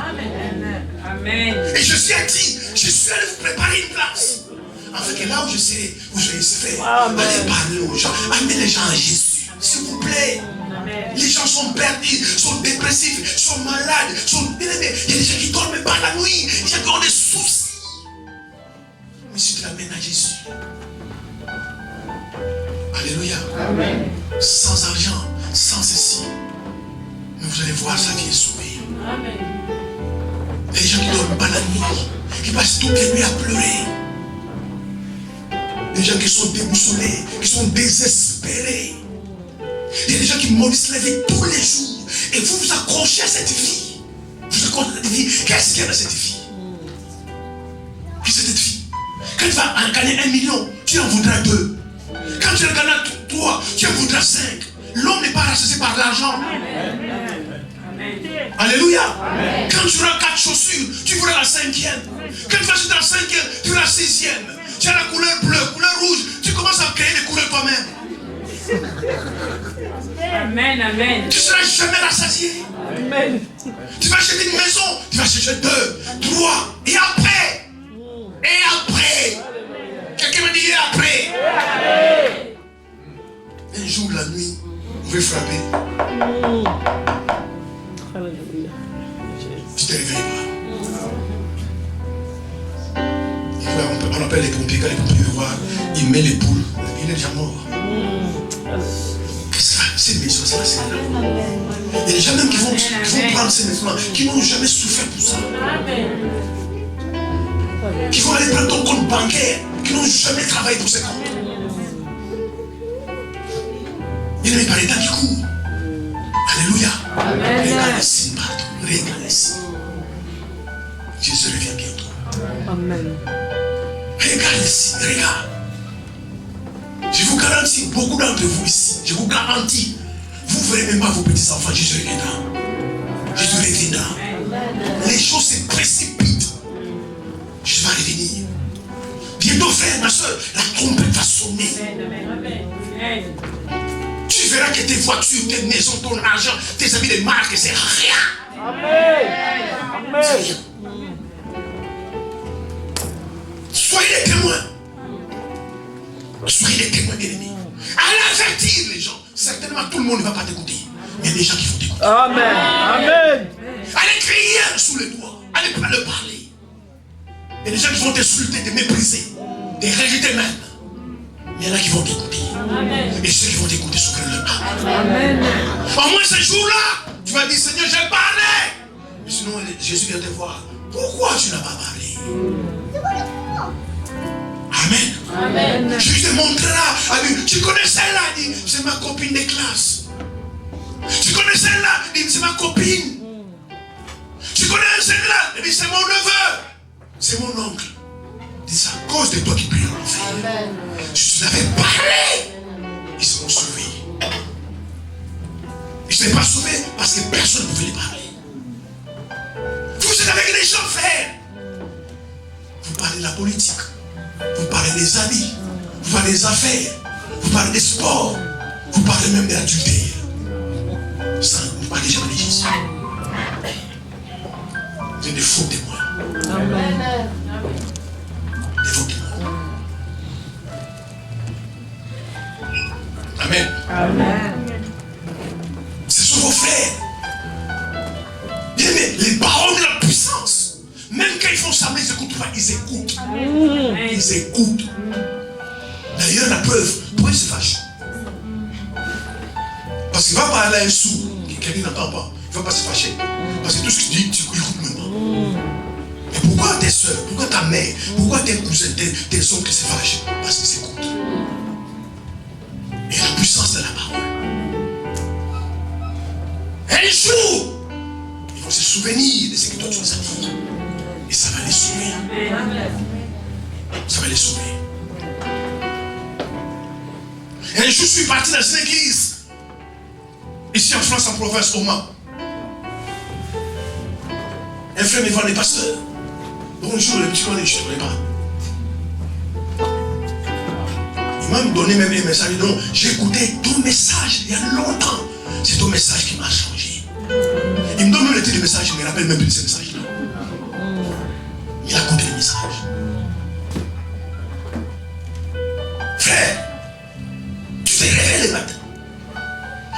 Amen. Et je suis dit, je suis allé vous préparer une place. En fait, que là où je serai, vous serez frère. Allez parler aux gens, amenez les gens à Jésus, s'il vous plaît. Amen. Les gens sont perdus, sont dépressifs, sont malades, sont délémés. Il y a des gens qui dorment pas la nuit, il y a des gens qui ont des soucis. Mais si tu l'amènes à Jésus, alléluia. Amen. Sans argent, sans ceci, mais vous allez voir sa vie est sauvée. Amen. Les gens qui ne dorment pas la nuit, qui passent toutes les nuits à pleurer. Les gens qui sont déboussolés, qui sont désespérés. Il y a des gens qui maudissent la vie tous les jours. Et vous vous accrochez à cette vie. Vous accrochez à cette vie. Qu'est-ce qu'il y a dans cette vie? Qu'est-ce que cette vie? Quand tu vas en gagner 1 million, tu en voudras 2. Quand tu en gagnes 3, tu en voudras 5. L'homme n'est pas rassasié par l'argent. Alléluia. Amen. Quand tu auras 4 chaussures, tu voudras la 5e. Quand tu vas acheter la 5e, tu voudras la 6e. Tu as la couleur bleue, couleur rouge. Tu commences à créer des couleurs toi-même. Amen. Amen. Tu ne seras jamais rassasié. Amen. Tu vas acheter une maison, tu vas acheter 2, 3. Et après. Quelqu'un me dit et après. Un jour, la nuit, on va frapper. Alléluia. Tu te réveilles pas. On appelle les pompiers, quand les pompiers viennent voir, ils mettent les poules. Il est déjà mort. Qu'est-ce que c'est une maison, c'est là. Il y a des gens même qui vont prendre ces maisons, qui n'ont jamais souffert pour ça. Qui vont aller prendre ton compte bancaire, qui n'ont jamais travaillé pour ces comptes. Il n'est pas les temps qui courent. Alléluia. Regarde ici, partout. Regarde ici. Jésus revient bientôt. Amen. Regarde ici, regarde. Je vous garantis, beaucoup d'entre vous ici, je vous garantis, vous ne verrez même pas vos petits-enfants, Jésus reviendra. Jésus reviendra. Les choses se précipitent. Jésus va revenir. Bientôt, frère, ma soeur, la trompette va sonner. Tu verras que tes voitures, tes maisons, ton argent, tes amis, les marques, c'est rien. Amen. Amen. C'est rien. Soyez les témoins. Soyez les témoins, bien-aimés. Allez avertir les gens. Certainement, tout le monde ne va pas t'écouter. Il y a des gens qui vont t'écouter. Amen. Amen. Allez crier sous les doigts. à ne pas le parler. Il y a des gens qui vont t'insulter, te mépriser, te rejeter même. Mais il y en a qui vont t'écouter. Et ceux qui vont t'écouter s'ouvrent leur âme. Au moins ce jour-là, tu vas dire, Seigneur, j'ai parlé. Mais sinon, Jésus vient te voir. Pourquoi tu n'as pas parlé? Amen. Amen. Je te montrerai. Tu connais celle-là, dit, c'est ma copine de classe. Tu connais celle-là, dit, c'est ma copine. Tu connais celle-là, dit, c'est mon neveu. C'est mon oncle. Dit, c'est à cause de toi qui prie en enfer. Si tu l'avais parlé, ils seront sauvés. Ils ne seraient pas sauvés parce que personne ne pouvait les parler. Vous êtes avec les gens, frères. Vous parlez de la politique. Vous parlez des amis. Vous parlez des affaires. Vous parlez des sports. Vous parlez même de l'adultère. Ça, vous parlez jamais de Jésus. Vous êtes des faux témoins. Amen. Des faux témoins. Amen. Amen. Ce sont vos frères. Bien-aimés, les paroles de la puissance, même quand ils font ça, ils n'écoutent pas, ils écoutent. Ils écoutent. D'ailleurs, la preuve, pourquoi ils se fâchent? Parce qu'il va parler à un sourd, quelqu'un n'entend pas. Il ne va pas se fâcher. Parce que tout ce qu'il dit, tu n'écoutes même pas. Et pourquoi tes soeurs, pourquoi ta mère, pourquoi tes cousins, tes oncles se fâchent? Parce qu'ils s'écoutent. Et la puissance de la parole. Un jour, ils vont se souvenir de ce que toi tu les as dit. Et ça va les sauver. Ça va les sauver. Et un jour, je suis parti dans une église. Ici en France, en province, au Mans. Un frère me voit les pasteurs. Bonjour, le petit connaît, je ne connais pas. Il m'a donné même un message. Donc, j'ai écouté ton message il y a longtemps. C'est ton message qui m'a changé. Il me donne même le titre du message, je ne me rappelle même plus de ce message-là. Il a compris le message. Frère, tu te réveilles le matin.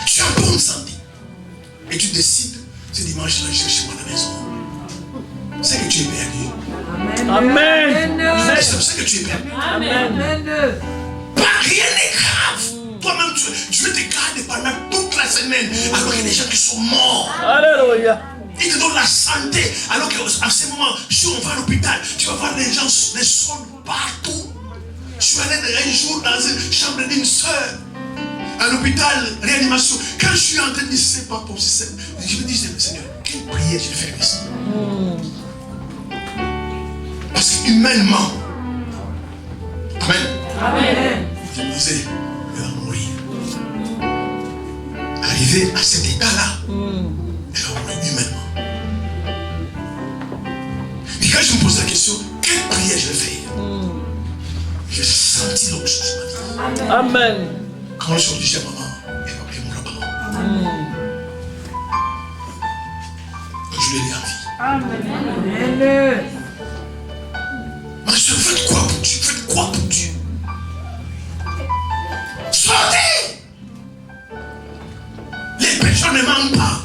Tu es en bonne santé. Et tu décides, ce dimanche-là, je cherche moi à la maison. C'est que tu es perdu. Amen. C'est que tu es perdu. Amen. Pas rien n'est grave. Toi-même, tu veux te garder pendant toute la semaine alors qu'il y a des gens qui sont morts. Alléluia. Il te donne la santé alors qu'à ce moment, si on va à l'hôpital, tu vas voir les gens, les sons partout. Je suis allé un jour dans une chambre d'une soeur à l'hôpital, réanimation. Quand je suis en train de dire, c'est pas possible, je me dis, Seigneur, quelle prière je vais faire ici? Parce qu'humainement, amen. Amen. Je me disais, elle va mourir. Arrivé à cet état-là, elle va mourir humainement. Et quand je me pose la question, quelle prière je vais faire? J'ai senti l'autre chose dans ma vie. Amen. Quand je suis dit, maman, elle va prier mon papa. Donc je l'ai dit en vie. Amen. Ma soeur, faites quoi pour Dieu? Faites quoi pour Dieu? Sortez! Les personnes ne mentent pas.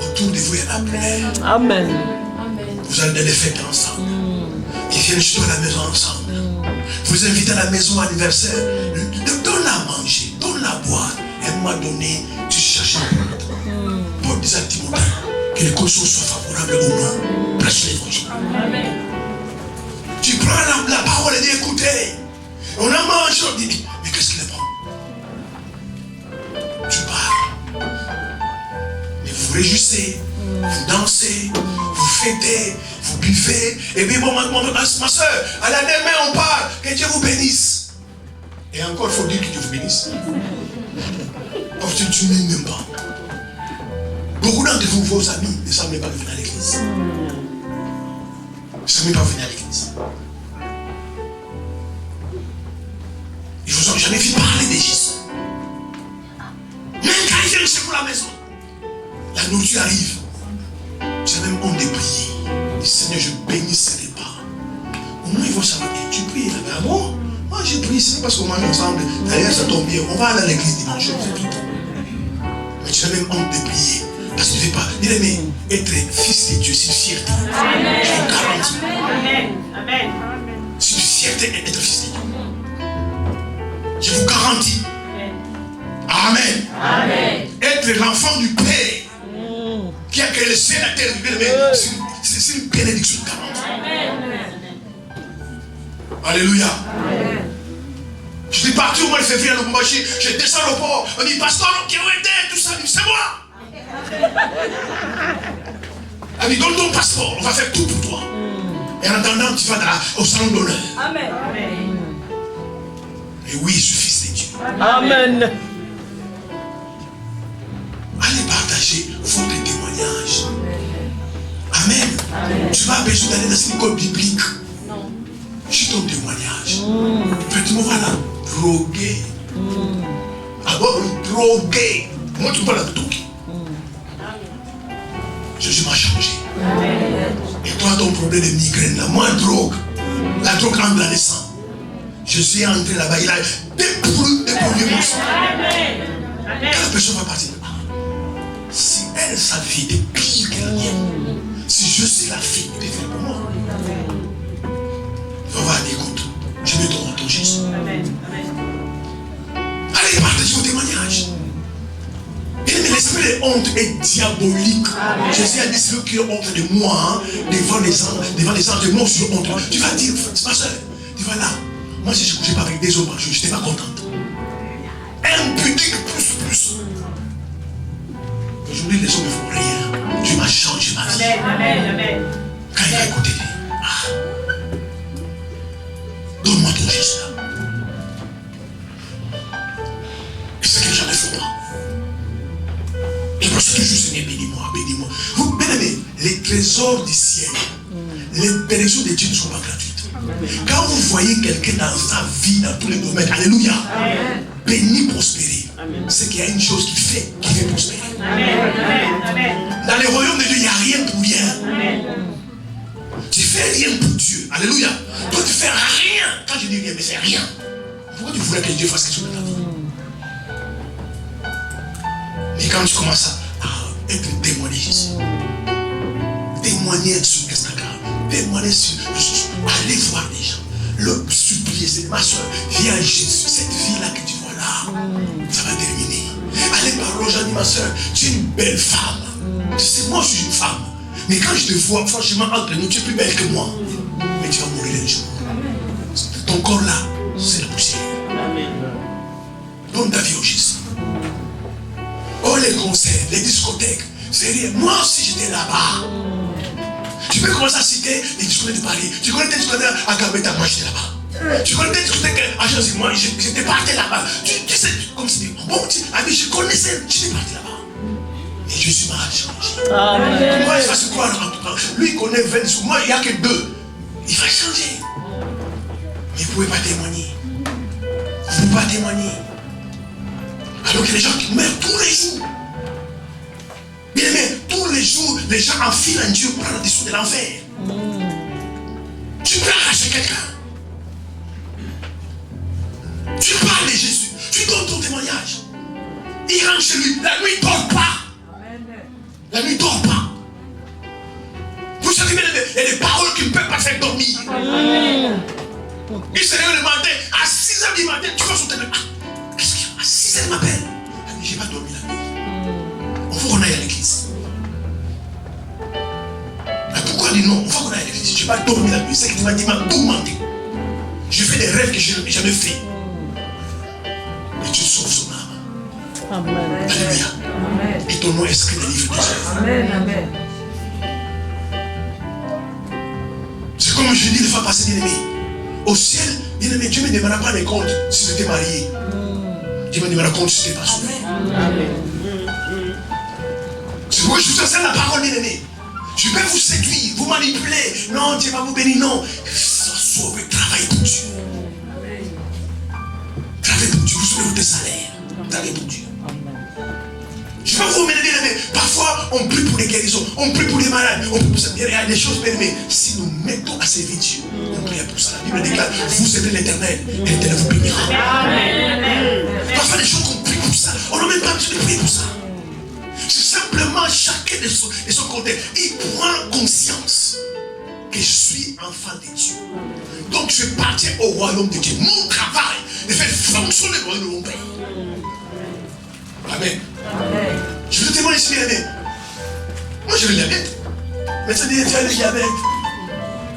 Autour de vous, il y a la prière. Amen. Vous allez dans les fêtes ensemble. Ils viennent chez toi à la maison ensemble. Vous invitez à la maison anniversaire. Donne-la à manger, donne-la à boire. Et à un moment donné, tu cherches un autre. Paul disait à Timothée que les conditions soient favorables au nom. Prêche l'évangile. Tu prends la parole et dis écoutez. On a mangé, on dit mais qu'est-ce qu'il est bon? Tu parles. Mais vous vous réjouissez, vous dansez, vous fêtez, vous buvez. Et puis bon, ma soeur, à la demain on parle, que Dieu vous bénisse. Et encore, il faut dire que Dieu vous bénisse. Parce que tu ne m'aimes même pas. Beaucoup d'entre vous, vos amis, ne savent même pas venir à l'église. Ne savent même pas venir à l'église. Ils ne vous ont jamais vu parler de Jésus. Même quand ils viennent chez vous à la maison, la nourriture arrive. J'ai même honte de prier. Et Seigneur, je bénis ce repas. Au moins, ils vont savoir que tu pries là-bas. Bon, moi j'ai prié, c'est parce qu'on mange ensemble. D'ailleurs, ça tombe bien. On va aller à l'église dimanche. Mais tu as même honte de prier. Parce que tu sais pas. Bien aimé, être fils de Dieu, c'est une fierté. Je vous garantis. Amen. Amen. C'est une fierté d'être fils de Dieu. Je vous garantis. Amen. Amen. Être l'enfant du Père qui a créé le ciel, la terre, c'est une bénédiction de 40. Alléluia. Je suis parti au mois de février à Lubumbashi, je descends au port, on dit, pasteur, qui ont été, tout ça, c'est moi. On dit, donne ton passeport, on va faire tout pour toi. Et en attendant, tu vas au salon d'honneur. Amen. Et oui, je suis fils de Dieu. Amen. Allez partager votre témoignage. Amen. Tu n'as pas besoin d'aller dans une école biblique. Non. Juste ton témoignage. Effectivement, voilà. Drogué. Ah bon, drogué. Moi, tu parles de tout. Jésus m'a changé. Et toi, ton problème de migraine, là, moi, drogue. La drogue rentre dans le sang. Je suis entré là-bas, il a dépollué mon sang. Quand la personne va partir, si elle, sa vie était pire que la mienne, si je suis la fille qui était faite pour moi, on va dire, écoute, je vais te rendre Jésus. Allez, partagez vos témoignages. Mais l'esprit de honte est diabolique. Jésus a dit, celui qui a honte de moi, hein, devant les anges, de moi, je suis honte. Tu vas dire, ma soeur, tu vas là. Moi, si je ne couchais pas avec des hommes, je n'étais pas contente. Impudique plus. Aujourd'hui, les hommes ne font rien. Dieu m'a changé ma vie. Amen. Quand il va écouter, donne-moi ton Jésus là. Et c'est que les gens ne font pas. Et parce que je Seigneur, bénis-moi. Vous, bien aimé, les trésors du ciel, les bénédictions de Dieu ne sont pas gratuites. Quand vous voyez quelqu'un dans sa vie, dans tous les domaines, alléluia, béni, prospérer, c'est qu'il y a une chose qui fait prospérer. Dans le royaume de Dieu, il n'y a rien pour rien. Tu fais rien pour Dieu, alléluia. Toi, tu fais rien. Quand je dis rien, mais c'est rien. Pourquoi tu voulais que Dieu fasse quelque chose de ta vie? Mais quand tu commences à être témoigné Jésus, témoigner sur Instagram, témoigner sur allez voir les gens, leur supplier, c'est ma soeur, viens à Jésus, cette vie-là que tu vois là, ça va terminer. Allez parler aux gens, dis ma soeur, tu es une belle femme. Tu sais, moi je suis une femme. Mais quand je te vois, franchement, entre nous, tu es plus belle que moi. Mais tu vas mourir un jour. Ton corps là, c'est la poussière. Donne ta vie au Jésus. Oh, les concerts, les discothèques, c'est rien. Moi aussi, j'étais là-bas. Tu peux commencer à citer les discothèques de Paris. Tu connais des discothèques à Gambetta, moi j'étais là-bas. Tu connais des discothèques à Chancy, moi j'étais parti là-bas. Tu sais, comme si bon, je connaissais, j'étais parti là-bas. Et Jésus m'a changé. Amen. Moi, il va se croire en tout cas. Lui, il connaît 20 sous. Moi, il n'y a que 2. Il va changer. Mais vous ne pouvez pas témoigner. Vous ne pouvez pas témoigner. Alors que les gens qui meurent tous les jours. Bien aimé, tous les jours, les gens enfilent un Dieu pour prendre des sous de l'enfer. Tu peux arracher quelqu'un. Tu parles de Jésus. Tu donnes ton témoignage. Il rentre chez lui. La nuit, il ne dort pas. La nuit, il ne dort pas. Vous savez, il y a des paroles qui ne peuvent pas faire dormir. Il se réveille le matin, à 6h du matin, tu vas sur tes... Qu'est-ce qu'il y a? À 6h, il m'appelle. Je n'ai pas dormi la nuit. On faut qu'on aille à l'église. Mais pourquoi dire non? On faut qu'on aille à l'église. Je n'ai pas dormi la nuit. C'est que tu m'as dit, m'a tourmenté. Je fais des rêves que je n'ai jamais fait. Et tu sauves son âme. Amen. Alléluia. Et ton nom est inscrit dans le livre des œuvres. Amen. C'est comme je dis des fois passer bien aimé. Au ciel, bien aimé, Dieu ne me demandera pas des comptes si j'étais marié. Dieu me demandera compte si j'étais pas sauvé. C'est pourquoi je vous enseigne la parole, bien aimé. Je vais vous séduire, vous manipuler. Non, Dieu va vous bénir. Non. Sois sauvé, travaillez pour Dieu. Travaillez pour Dieu, vous sauvez votre salaire. Travaillez pour Dieu. Je vais vous mener, bien aimé. Parfois, on prie pour les guérisons, on prie pour les malades, on prie pour ça. Il y a des choses, bien aimé. Si nous mettons à servir Dieu, on prie pour ça. La Bible déclare, vous servez l'Éternel, et l'Éternel vous bénira. Parfois, les gens qu'on prie pour ça, on n'a même pas besoin de prier pour ça. C'est simplement chacun que de son côté, il prend conscience que je suis enfant de Dieu. Donc je partais au royaume de Dieu. Mon travail est fait fonctionner le royaume de mon Père. Amen. Je veux témoigner ici, bien aimé. Moi j'ai le diabète. Mais ça dit, tu as le diabète.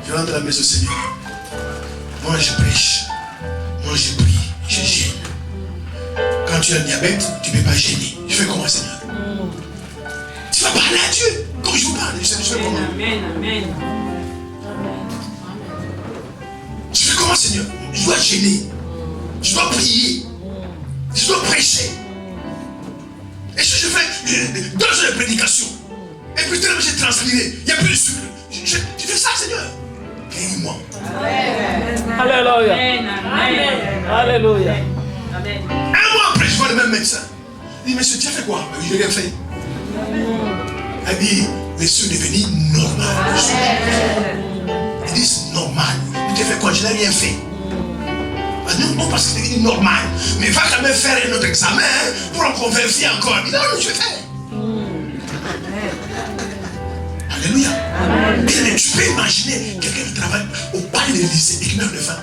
Je rentre à la maison, Seigneur. Moi je prêche. Moi je prie. Je gêne. Quand tu as le diabète, tu ne peux pas gêner. Je fais comment, Seigneur? Tu vas parler à Dieu. Comme je vous parle, je fais comment? Amen. Amen. Je fais comment, Seigneur? Je dois gêner. Je dois prier. Je dois prêcher. Et si je fais 2 heures de prédication, et puis tellement j'ai transpiré, il n'y a plus de sucre. Tu fais ça, Seigneur. Guéris-moi. Alléluia. Amen. Alléluia. Amen. Un mois après, je vois le même médecin. Il dit, monsieur, tu as fait quoi? Je n'ai rien fait. Il dit, monsieur est devenu normal. Il dit, c'est normal. Tu as fait quoi? Je n'ai rien fait. Non, parce que c'est devenu normal. Mais va quand même faire un autre examen pour en convertir encore. Il dit, non, je vais faire. Alléluia. Bien, tu peux imaginer quelqu'un qui travaille au palais de l'Élysée et qui meurt de faim.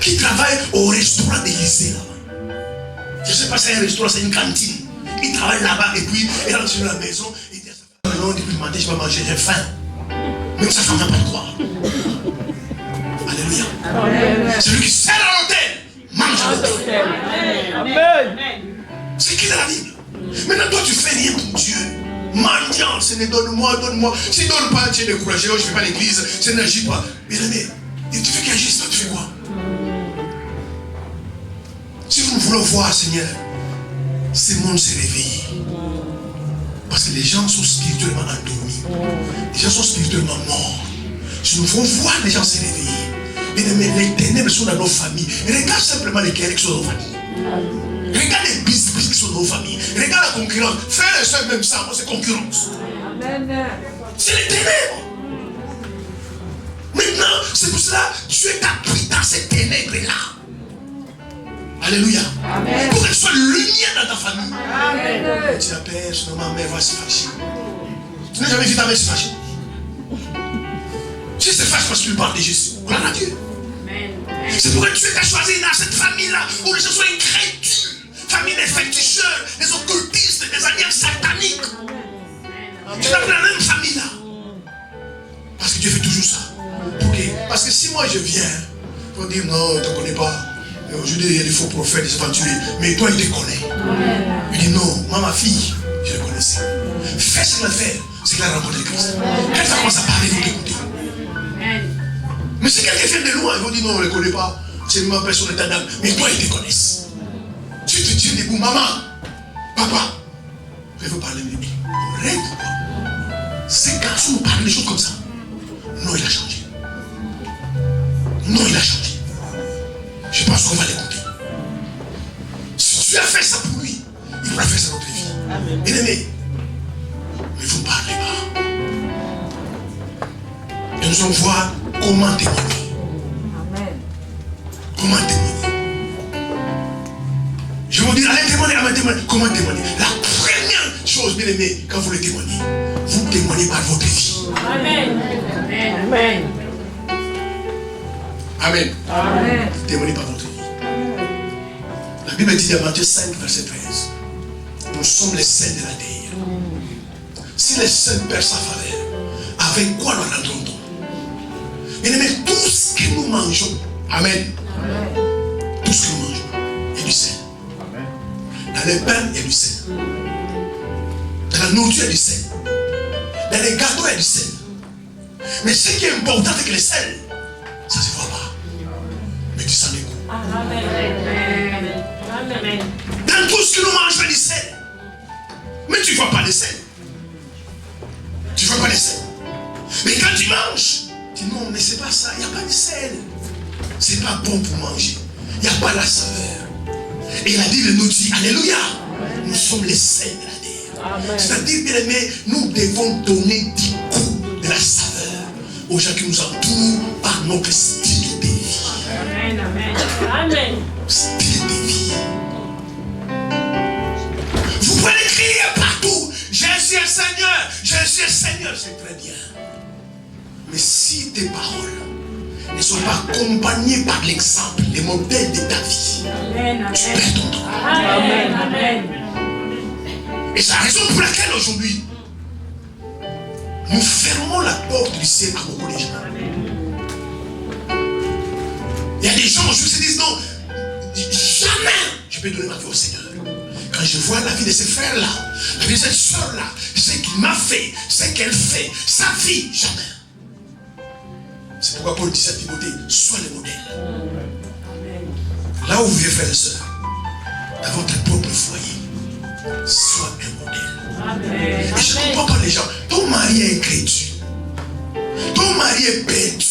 Qui travaille au restaurant de l'Élysée là-bas. Je ne sais pas si c'est un restaurant, c'est une cantine. Il travaille là-bas et puis il rentre sur la maison. Il dit à sa femme, non, depuis le matin, je vais manger, j'ai faim. Même sa femme n'a pas le droit. Alléluia. Celui qui sert à l'hôtel, mange à l'hôtel. Amen. C'est qui dans la Bible? Maintenant, toi, tu fais rien pour Dieu. Mendiant, Seigneur, donne-moi. Si tu ne donnes pas, tu es découragé. Oh, je ne fais pas l'église, ça n'agit pas. Bien aimé, tu fais qu'il agisse, toi, tu fais quoi? Si nous voulons voir, Seigneur, ce monde s'est réveillé. Parce que les gens sont spirituellement endormis. Les gens sont spirituellement morts. Si nous voulons voir les gens se réveiller, bien aimé, les ténèbres sont dans nos familles. Regarde simplement les guerres qui sont dans nos familles. Regarde les business qui sont dans nos familles. Regarde la concurrence. Frères et sœurs, même ça, c'est concurrence. C'est les ténèbres. Maintenant, c'est pour cela que Dieu t'a pris dans ces ténèbres-là. Alléluia. Amen. Pour qu'elle soit lumière dans ta famille. Amen. Tu appelles, ma mère va se fâcher. Tu n'as jamais vu ta mère se fâcher? Si se fâche parce que tu parles de Jésus, gloire à Dieu. C'est pour que Dieu t'a choisi dans cette famille-là où les gens soient incrédules. Famille des féticheurs, des occultistes, des alliances sataniques. Tu t'appelles la même famille-là. Parce que Dieu fait toujours ça. Okay. Parce que si moi je viens, tu vas dire non, tu ne connais pas. Aujourd'hui, il y a des faux prophètes, des aventuriers. Mais toi, il te connaît. Il dit non, moi, ma fille, je le connaissais. Fais ce qu'il a fait, c'est qu'il a rencontré Christ. Quand ça commence à parler, il faut t'écouter. Mais si quelqu'un vient de loin, il va dire non, on ne le connaît pas. C'est une personne d'état d'âme. Mais toi, ils te connaissent. Tu te tiens debout, maman, papa. Je veux parler de lui. Rêve ou quoi? Ces garçons nous parlent des choses comme ça. Non, il a changé. Non, il a changé. Je pense qu'on va l'écouter. Si tu as fait ça pour lui, il pourra faire ça dans notre vie. Bien aimé, mais vous ne parlez pas. Et nous allons voir comment témoigner. Comment témoigner. Je vais vous dire, allez témoigner, comment témoigner. La première chose, bien aimé, quand vous le témoignez, vous témoignez par votre vie. Amen. Amen. Amen. Amen. Témoignez par votre vie. La Bible dit dans Matthieu 5, verset 13, nous sommes les saints de la terre. Si les saints perdent sa faveur, avec quoi nous rendrons-nous? Bien aimé, tout ce que nous mangeons, Amen. Tout ce que nous mangeons est du sel. Dans les pains, il y a du sel. Dans la nourriture, il y a du sel. Dans les gâteaux, il y a du sel. Mais ce qui est important, c'est que le sel, ça ne se voit pas. Mais tu sens les goûts. Dans tout ce que nous mangeons, il y a du sel. Mais tu ne vois pas le sel. Tu ne vois pas le sel. Mais quand tu manges, tu dis non, mais c'est pas ça. Il n'y a pas de sel. C'est pas bon pour manger. Il n'y a pas la saveur. Et la Bible nous dit, alléluia, nous sommes les saints de la terre. C'est-à-dire, bien aimé, nous devons donner du goût, de la saveur aux gens qui nous entourent par notre style de vie. Amen. Amen. Style de vie. Vous pouvez l'écrire partout. témoignage, c'est très bien. Mais si tes paroles ne sont pas accompagnées par l'exemple, les modèles de ta vie, tu perds ton temps. Amen. Amen. Et c'est la raison pour laquelle aujourd'hui, nous fermons la porte du ciel à beaucoup de gens. Il y a des gens aujourd'hui qui se disent non, jamais je peux donner ma vie au Seigneur. Quand je vois la vie de ces frères-là, la vie de cette soeur-là, ce qu'il m'a fait, ce qu'elle fait, sa vie, jamais. C'est pourquoi Paul dit à Timothée, sois le modèle. Là où vous vivez, frères et sœurs, dans votre propre foyer, sois un modèle. Amen. Et je ne comprends pas les gens. Ton mari est incrédule. Ton mari est perdu.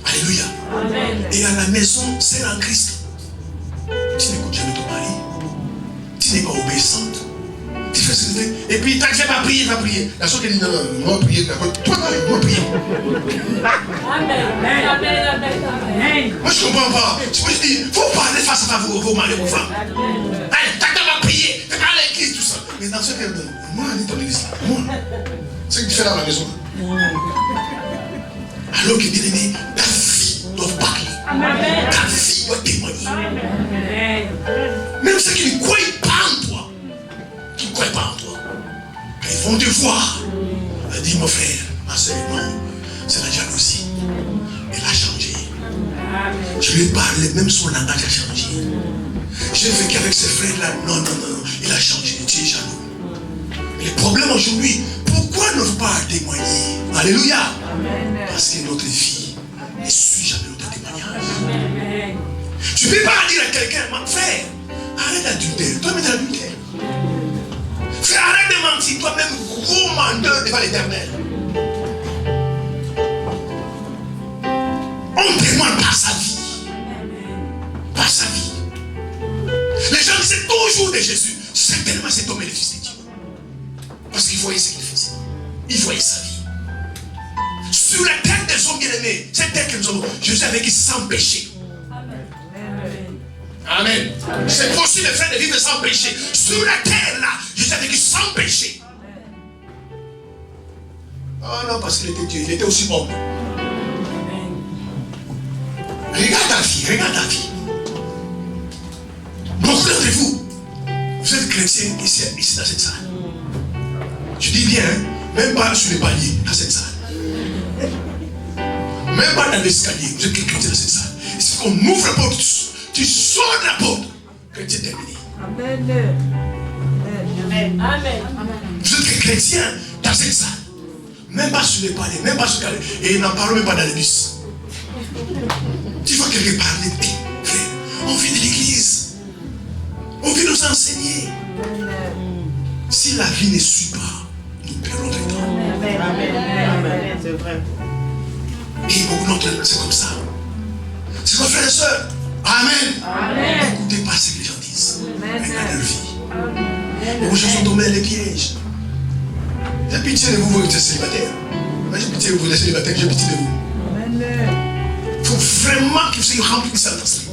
Alléluia. Amen. Et à la maison, c'est en Christ. Tu n'écoutes jamais ton mari. Tu n'es pas obéissante. Tu fais ce que tu fais. Et puis, tant que tu n'as pas prié, va prier. La soeur qui dit non, non, moi prier. Toi, moi prier. Amen. Amen. Amen. Moi, je ne comprends pas. Moi, je dis, il faut parler face à vos maris, vos femmes. Allez, tant que tu vas prier, tu vas à l'église, tout ça. Mais dans ce cas, moi, allez ton église là. Moi. Ce que tu fais là à la maison. Alors que bien aimé, ta vie doit parler. Amen. Ta vie doit témoigner. Amen. Même ceux qui ne croient pas en toi, qui ne croient pas en toi, quand ils vont te voir, elle dit mon frère, ma soeur, non, c'est la jalousie. Elle a changé. Je lui ai parlé, même son langage a changé. J'ai vécu avec ces frères-là, non, non, non, il a changé, tu es jaloux. Mais le problème aujourd'hui, pourquoi ne pas témoigner? Alléluia. Parce que notre vie ne suit jamais notre témoignage. Amen. Tu ne peux pas dire à quelqu'un, frère, arrête d'adultère, toi-même d'adultère. Frère, arrête de mentir, toi-même gros menteur devant l'Éternel. On témoigne par sa vie. Par sa vie. Les gens disaient toujours de Jésus, certainement cet homme est le Fils de Dieu. Parce qu'ils voyaient ce qu'il faisait. Ils voyaient sa vie. Sur la tête des hommes bien-aimés, cette tête que nous avons, Jésus avait vécu sans péché. Amen. C'est possible de faire de vivre sans péché. Sur la terre là, Jésus avait vécu sans péché. Oh non, parce qu'il était Dieu, il était aussi homme. Regarde ta vie, regarde ta vie. Beaucoup d'entre vous, vous êtes chrétiens ici dans cette salle. Je dis bien, hein, même pas sur les paliers dans cette salle. Même pas dans l'escalier, vous êtes chrétiens dans cette salle. Il suffit qu'on ouvre la porte, tu sors de la porte, chrétien terminé. Amen. Amen. Vous êtes chrétiens dans cette salle. Même pas sur les paliers, même pas sur les paliers. Et n'en parlons même pas dans les bus. Tu vois quelqu'un parler, frère, on vient de l'église. On vient nous enseigner. Si la vie ne suit pas, nous perdons du temps. Amen. C'est vrai. Et beaucoup d'entre nous, c'est comme ça. C'est quoi, frères et sœurs? Amen. Amen. N'écoutez pas ce que les gens disent. Regardez leur vie. Beaucoup de gens sont tombés dans les pièges. J'ai pitié de vous, vous êtes célibataires. Moi, j'ai pitié de vous, les célibataires, j'ai pitié de vous. Il faut vraiment que vous soyez remplis de Saint-Esprit.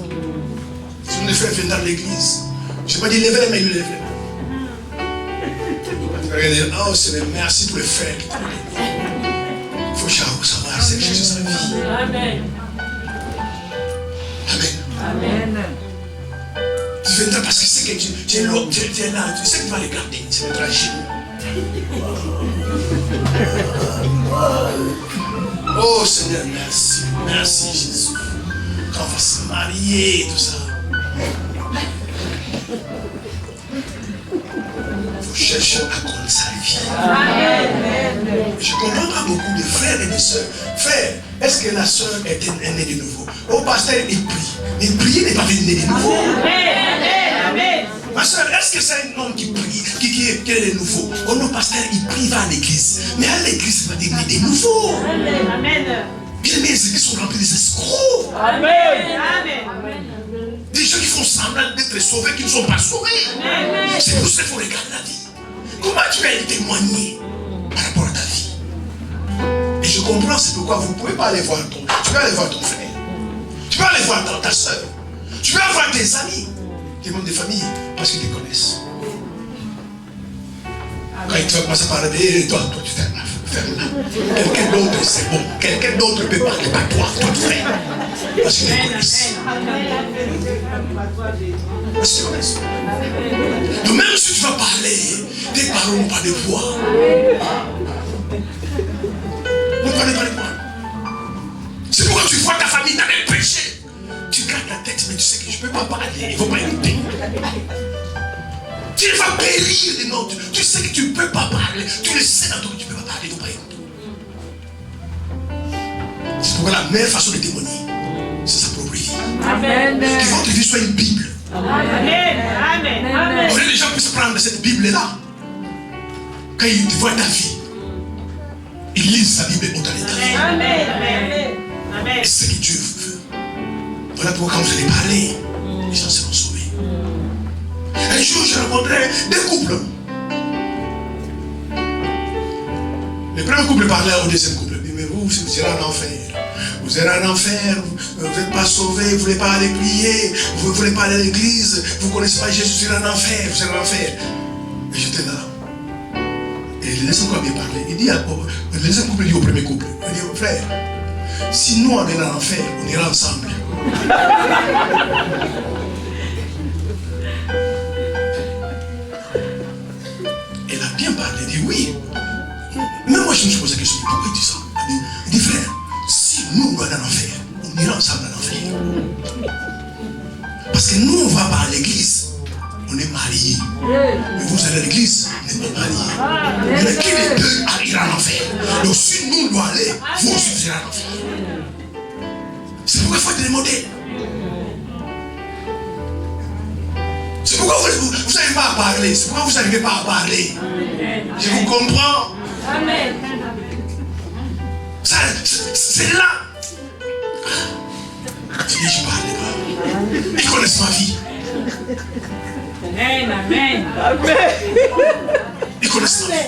Si on les frères viennent dans l'église, je n'ai pas dit levez les mains, ils lèvent les mains. Tu vas dire, oh Seigneur, merci pour les frères. Il faut savoir, c'est Jésus sa vie. Amen. Amen. Amen. Tu viendras parce que c'est que tu es là, tu es là, tu sais que tu vas les garder, c'est mettre à genoux. Oh Seigneur, merci. Merci Jésus. Quand on va se marier, tout ça. Il faut chercher à connaître sa vie. Amen. Je comprends pas beaucoup de frères et de sœurs. Frère, est-ce que la sœur est née de nouveau? Oh pasteur, il prie. Mais prier n'est pas né de nouveau. Amen. Ma soeur, est-ce que c'est un homme qui prie, qui est de nouveau? Oh non, pasteur, il prie, va à l'église. Mais à l'église, il va devenir de nouveau. Amen. Bien aimés, les églises sont remplies des escrocs. Amen. Des gens qui font semblant d'être sauvés, qui ne sont pas sauvés. C'est pour ça qu'il faut regarder la vie. Comment tu vas témoigner par rapport à ta vie? Et je comprends, c'est pourquoi vous ne pouvez pas aller voir ton. Tu vas aller voir ton frère. Tu vas aller voir ta soeur. Tu vas voir tes amis, tes membres de famille, parce qu'ils te connaissent. Quand tu vas commencer à parler, toi, tu fermes là. Quelqu'un d'autre, c'est bon. Quelqu'un d'autre peut parler, pas toi, toi tu fais. Parce qu'ils les connaissent. Parce qu'ils connaissent. Donc même si tu vas parler, tes paroles n'ont pas de poids. N'ont pas de poids. C'est pourquoi tu vois ta famille dans les péchés. Tu gardes la tête, mais tu sais que je ne peux pas parler. Il ne faut pas écouter. Tu vas périr des notes. Tu sais que tu ne peux pas parler. Tu le sais dans toi que tu ne peux pas parler. Il ne faut pas écouter. C'est pourquoi la meilleure façon de témoigner, c'est sa propre vie. Amen. Que votre vie soit une Bible. Amen. Amen. Vous voulez les gens puissent prendre cette Bible-là. Quand ils voient ta vie, ils lisent sa Bible au temps. Amen. Et c'est ce que Dieu veut. Voilà pourquoi quand vous allez parler, les gens seront sauvés. Un jour, je rencontrais deux couples. Le premier couple parlait au deuxième couple. Il dit, mais vous serez en enfer. Vous êtes en enfer, vous n'êtes pas sauvés, vous ne voulez pas aller prier, vous ne voulez pas aller à l'église, vous ne connaissez pas Jésus, vous êtes en enfer, vous êtes en enfer. Et j'étais là. Et le deuxième couple a bien parlé. Il dit, le deuxième couple dit au premier couple, il dit, frère, si nous on est en enfer, on ira ensemble. Elle a bien parlé, il dit oui. Même moi je me suis posé la question, pourquoi il dit ça? Il dit frère, si nous on est en enfer, on ira ensemble en enfer. Parce que nous on va pas à l'église, on est mariés. Mais vous allez à l'église, vous n'êtes pas mariés. Il y en a qui les deux ira en enfer. Donc si nous on doit aller, vous aussi vous irez en enfer. C'est pourquoi il faut être des modèles. C'est pourquoi vous n'arrivez pas à parler. C'est pourquoi vous n'arrivez pas à parler. Je vous comprends. Amen. C'est là. Je dis, je parle pas. Ils connaissent ma vie. Amen. Ils connaissent ma vie.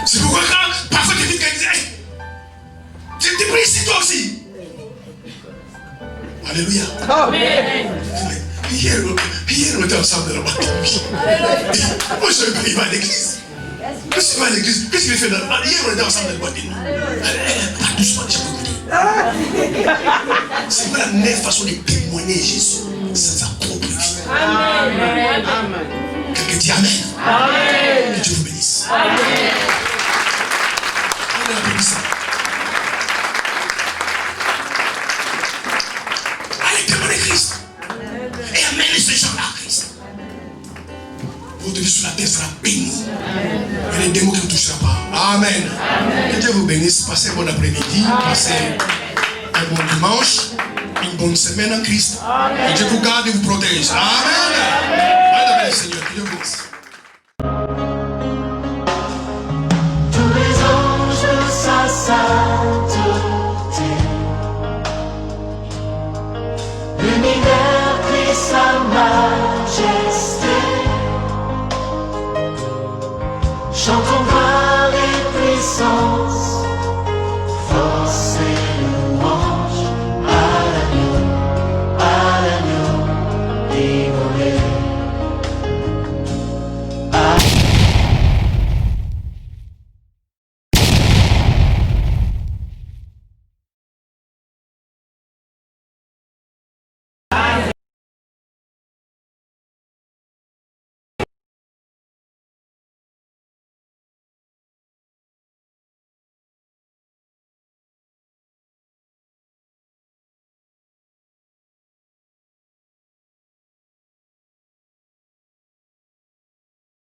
C'est pourquoi quand parfois tu dis quelqu'un dit, hey, tu pries ici toi aussi. Alléluia. Amen. Hier, on était ensemble là-bas. Moi, je ne savais pas, il va à l'église. Qu'est-ce qu'il va à l'église? Qu'est-ce qu'il fait là? Hier, on était ensemble dans le boîte. Pas doucement, déjà écouté. C'est pas la meilleure façon de témoigner Jésus. C'est sa propre vie. Amen. Quelqu'un dit Amen. Amen. Que Dieu vous bénisse. Amen. Allez, applaudissez. Allez, témoigner Christ. Et amenez ces gens-là à Christ. Votre vie sur la terre sera bénie. Et les démons qui ne toucheront pas. Amen. Que Dieu vous bénisse. Passez un bon après-midi. Passez un bon dimanche. Une bonne semaine en Christ. Que Dieu vous garde et vous protège. Amen. Allez, Seigneur.